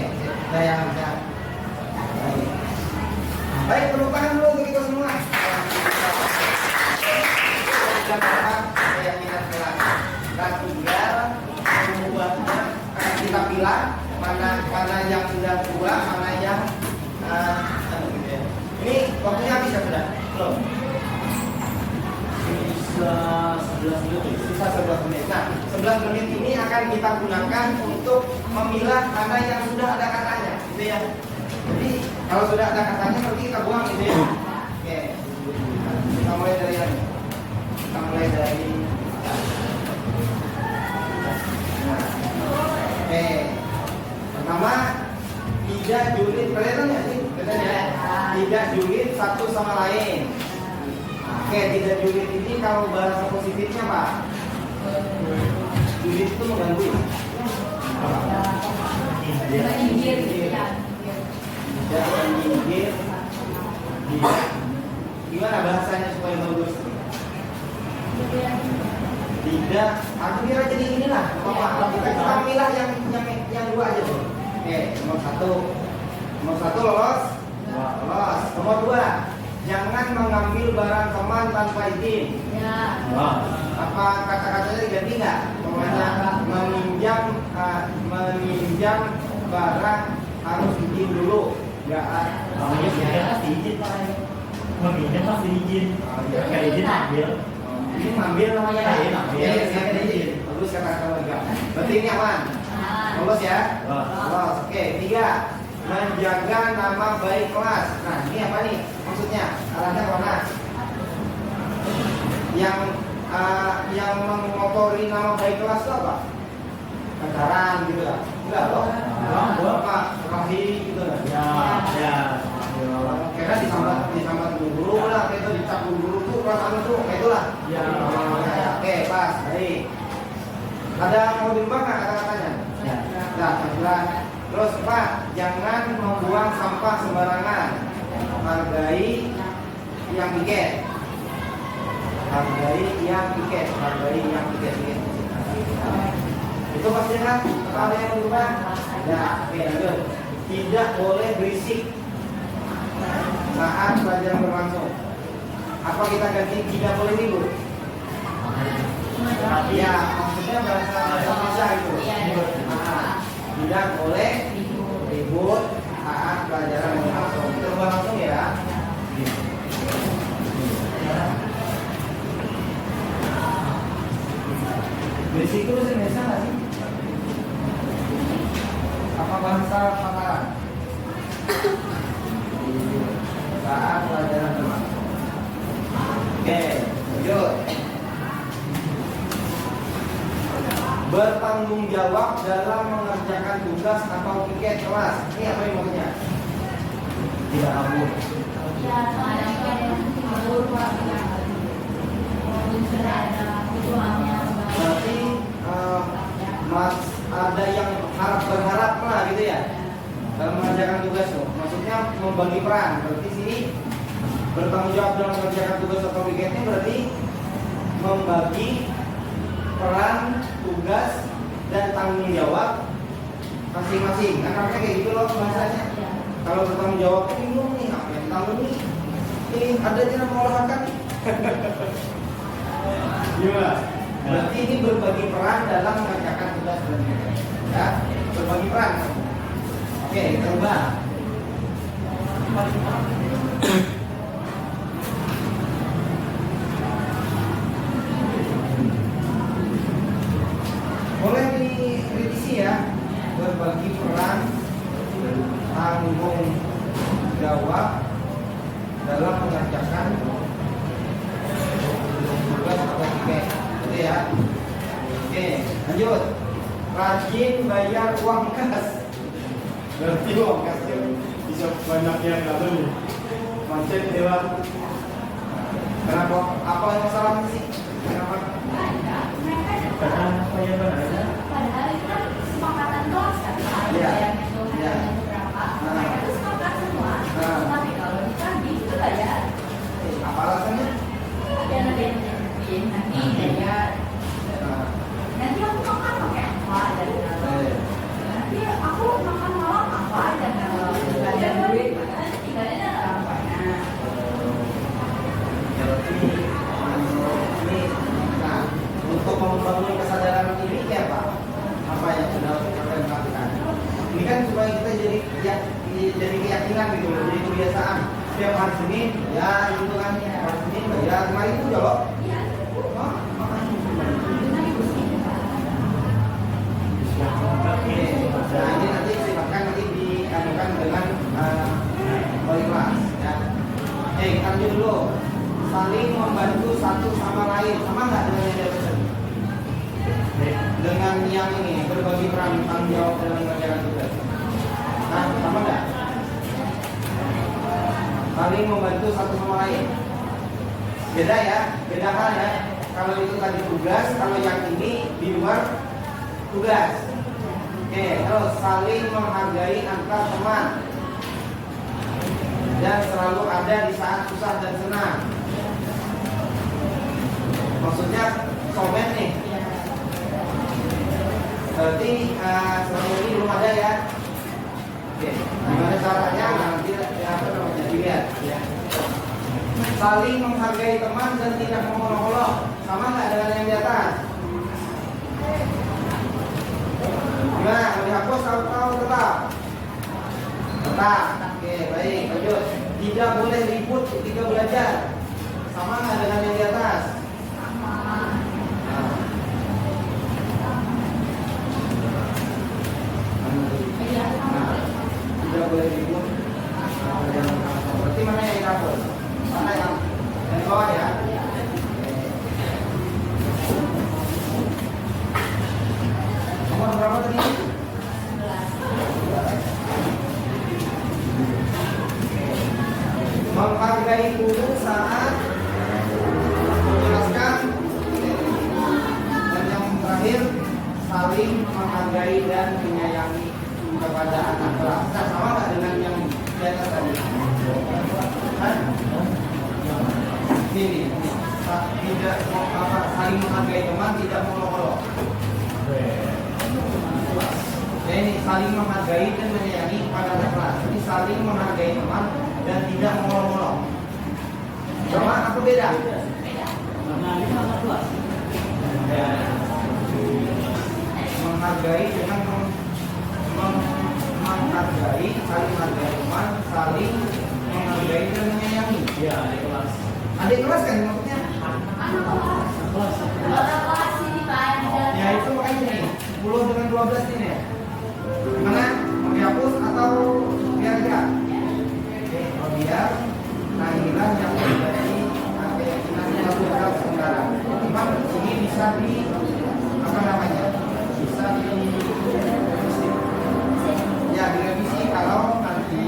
saya. Baik. Baik, tepuk tangan dulu untuk kita semua. Dan apa? Keyakinan kelas. Nah, tinggal mengubahnya. Kita pilih mana yang sudah tua, mana yang gitu ya. Ini waktunya habis ya sudah? Belum? Bisa 11 menit. Bisa 11 menit. Nah, 11 menit ini akan kita gunakan untuk memilah mana yang sudah ada katanya, gitu ya. Jadi kalau sudah ada katanya nanti kita buang gitu ya. Oke. Kita mulai dari ini. Kita mulai dari oke. Pertama, tidak julid. Kelihatan nggak sih? Kelihatan ya? Tidak julid satu sama lain. Oke, tidak julid ini kalau bahasa positifnya Pak. Julid itu mengganggu ya? Menyindir. Ya. Tidak menyindir. Gimana bahasanya supaya bagus? Tidak, aku kira jadi inilah. Kita milah yang dua aja tuh. Oke, nomor satu lolos. Lolos. Nomor dua, jangan mengambil barang teman tanpa izin. Ya. Apa kata-katanya diganti nggak? Pokoknya meminjam barang harus izin dulu. Nggak pasti izin Pak. Meminjam pasti izin. Kayak izin ambil. ini ngambil namanya. Ngambil. Iya, saya izin. Bagus kata-kata enggak. Berarti ini aman. Lolos ya? Lolos. Oke, 3. Menjaga nama baik kelas. Nah, ini apa nih? Maksudnya arahnya kemana? Yang mengotori nama baik kelas itu apa? Pacaran gitu lah. Enggak loh. Bapak, Rahi gitu lah. Ya. Kira disambat guru lah, kayak itu dicap guru tuh perasaan tuh, kayak itulah. Ya. Oke, pas, baik. Ada mau dirubah nggak kata-katanya? Ya. Nah, jelas. Terus Pak, jangan membuang sampah sembarangan. Hargai yang piket. Hargai yang piket. Itu pasti kan? Ada yang berubah? Ya, oke, lanjut. Tidak boleh berisik saat pelajaran berlangsung. Apa kita ganti tidak boleh ribut? Ya, maksudnya bahasa Indonesia itu. Tidak boleh ribut saat pelajaran berlangsung. Itu berlangsung ya. Berisik itu bahasa Indonesia nggak sih? Apa bahasa Pasaran? Saat pelajaran berlangsung. Oke, lanjut. Bertanggung jawab dalam mengerjakan tugas atau piket kelas. Ini apa yang maksudnya? tidak kabur. Ya, ada kabur, sudah ada tujuannya. Berarti mas ada yang berharap lah gitu ya dalam mengerjakan tugas tuh. Maksudnya membagi peran. Berarti sini bertanggung jawab dalam mengerjakan tugas atau weekendnya berarti membagi peran, tugas dan tanggung jawab masing-masing. Kan kayak gitu loh bahasanya. Kalau bertanggung jawab bingung nih, apa yang tanggung nih? Ini ada aja nama olahraga nih. Gimana? Berarti ini berbagi peran dalam mengerjakan tugas dan weekend. Ya, berbagi peran. Oke, kita ubah. Boleh dikritisi ya, berbagi peran, tanggung jawab dalam mengerjakan tugas atau weekend. Gitu ya. Oke, lanjut. Rajin bayar uang kas. Berarti uang kas yang bisa banyak yang nggak beli. Macet lewat. Kenapa? Apa yang masalahnya sih? Kenapa? Karena apa ya benar? Padahal itu kan kesepakatan kelas kan, Iya. bayarnya itu Iya. harganya berapa, mereka tuh sepakat semua. Nah. Tapi kalau ditagih itu bayar, Apa alasannya? ya nanti yang nunjukin, nanti bayar. Nah, Nanti aku makan pakai apa dan nanti aku makan malam apa dan kalau bayar duit makanya tinggalnya dalam banyak. berarti ini, nah, untuk membangun kesadaran ini ya Pak, apa yang sudah kalian lakukan? Ini kan supaya kita jadi keyakinan gitu loh, jadi kebiasaan. Setiap hari Senin, ya gitu kan, hari Senin bayar, kemarin itu ya loh. Iya, Oh, makanya. nanti pusing. Oke, nah ini nanti silakan nanti diadukan dengan wali kelas ya. Kita lanjut dulu. Saling membantu satu sama lain, sama nggak dengan yang dia pesan? Dengan yang ini berbagi peran tanggung jawab dalam mengerjakan tugas. Nah, sama nggak? Saling membantu satu sama lain. Beda ya, beda hal ya. Kalau itu tadi tugas, kalau yang ini di luar tugas. Oke, terus saling menghargai antar teman dan selalu ada di saat susah dan senang. Maksudnya sobat nih. Berarti selama ini belum ada ya. Oke, gimana caranya? Nanti apa namanya dilihat ya. Saling menghargai teman dan tidak mengolok-olok. Sama nggak dengan yang di atas? Gimana? Mau dihapus atau tetap? Tetap. Oke, baik. Lanjut. Tidak boleh ribut ketika belajar. Sama nggak dengan yang di atas? Tidak boleh ribut. Berarti mana yang dihapus? Mana yang di bawah ya? Nomor berapa tadi? Menghargai guru saat menjelaskan. Dan yang terakhir, saling menghargai dan menyayangi kepada anak kelas. Nah, sama nggak dengan yang di atas tadi? Hah? Ini tidak saling menghargai teman, tidak mengolok-olok. Ya, ini saling menghargai dan menyayangi kepada anak kelas. Ini saling menghargai teman dan tidak mengolok-olok. Sama apa beda? Menghargai dengan menghargai, saling menghargai teman, saling menghargai dan menyayangi. Ya, di kelas. Adik kelas kan maksudnya? Anak kelas. Anak kelas ini Pak, Ya itu makanya nih 10 dengan 12 ini ya. Gimana? Mau dihapus atau biar enggak? Oke, kalau biar tahlilan yang menjadi keyakinan yang berat sementara. Memang ini bisa di apa namanya? Bisa di ya direvisi kalau nanti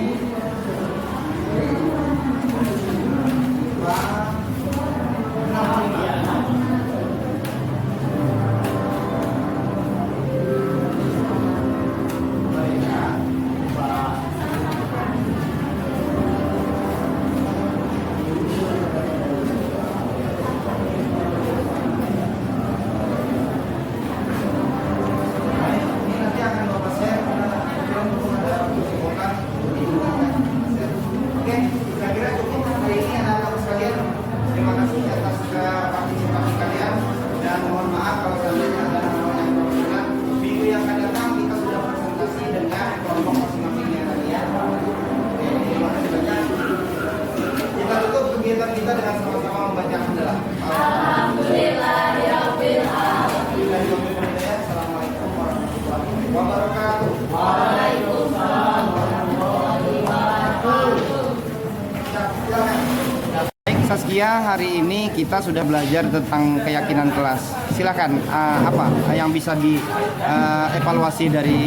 Saskia, hari ini kita sudah belajar tentang keyakinan kelas. Silakan, apa yang bisa dievaluasi dari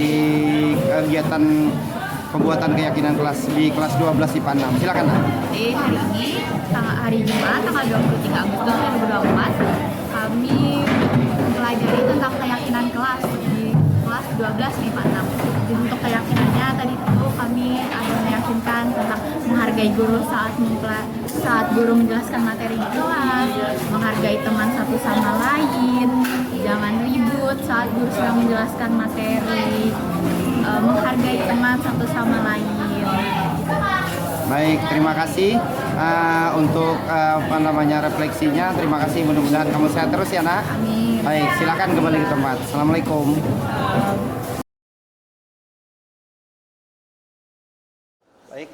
kegiatan pembuatan keyakinan kelas di kelas 12 IPA 6? Silakan. Jadi hari ini, hari Jumat, tanggal 23 Agustus 2024, kami mempelajari tentang keyakinan kelas di kelas 12 IPA 6. Jadi untuk keyakinannya tadi itu kami ada meyakinkan tentang menghargai guru saat guru menjelaskan materi di kelas, menghargai teman satu sama lain, jangan ribut saat guru sedang menjelaskan materi, menghargai teman satu sama lain. Baik, terima kasih untuk refleksinya. Terima kasih, mudah-mudahan kamu sehat terus ya, Nak. Amin. Baik, silakan kembali ke tempat. Assalamualaikum. Baik,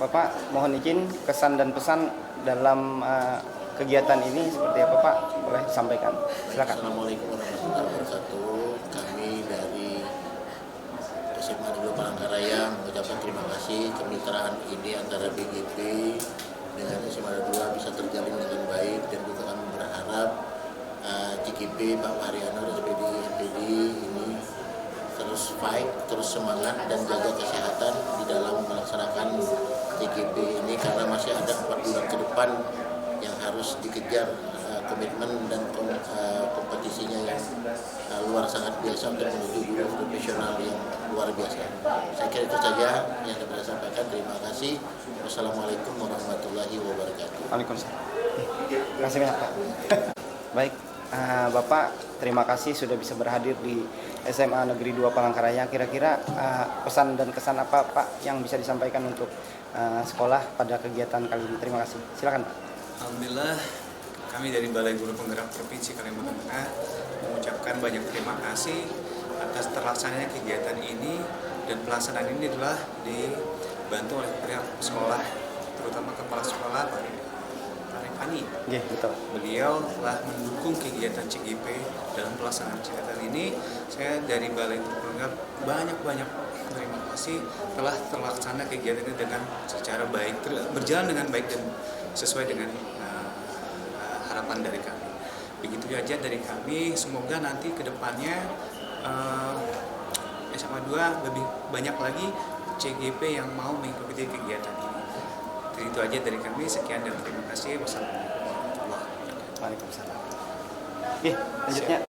Bapak mohon izin kesan dan pesan dalam kegiatan ini seperti apa, Pak? Boleh disampaikan. Silakan. Assalamualaikum warahmatullahi wabarakatuh. Kami dari SMA Negeri Palangkaraya mengucapkan terima kasih kemitraan ini antara BGP dengan SMA 2 bisa terjalin dengan baik, dan juga kami berharap CGP Pak Mariano SPD NPD ini terus fight, terus semangat dan jaga kesehatan di dalam melaksanakan CGP ini, karena masih ada 4 bulan ke depan yang harus dikejar komitmen dan kompetisinya yang luar sangat biasa untuk menuju guru profesional yang luar biasa. Saya kira itu saja yang dapat saya sampaikan. Terima kasih. Wassalamualaikum warahmatullahi wabarakatuh. Waalaikumsalam. Terima kasih banyak, Pak. Baik, Bapak, terima kasih sudah bisa berhadir di SMA Negeri 2 Palangkaraya. Kira-kira pesan dan kesan apa, Pak, yang bisa disampaikan untuk sekolah pada kegiatan kali ini? Terima kasih. Silakan, Pak. Alhamdulillah, kami dari Balai Guru Penggerak Provinsi Kalimantan Tengah mengucapkan banyak terima kasih atas terlaksananya kegiatan ini, dan pelaksanaan ini adalah dibantu oleh pihak sekolah, terutama Kepala Sekolah Pak Rifani. Yeah, betul. Beliau telah mendukung kegiatan CGP dalam pelaksanaan kegiatan ini. Saya dari Balai Guru Penggerak banyak terima kasih telah terlaksana kegiatan ini dengan secara baik, berjalan dengan baik dan sesuai dengan harapan dari kami. Begitu saja dari kami, semoga nanti ke depannya SMA 2 lebih banyak lagi CGP yang mau mengikuti kegiatan ini. Jadi itu aja dari kami, sekian dan terima kasih. Wassalamualaikum warahmatullahi wabarakatuh. Waalaikumsalam. Oke, lanjutnya.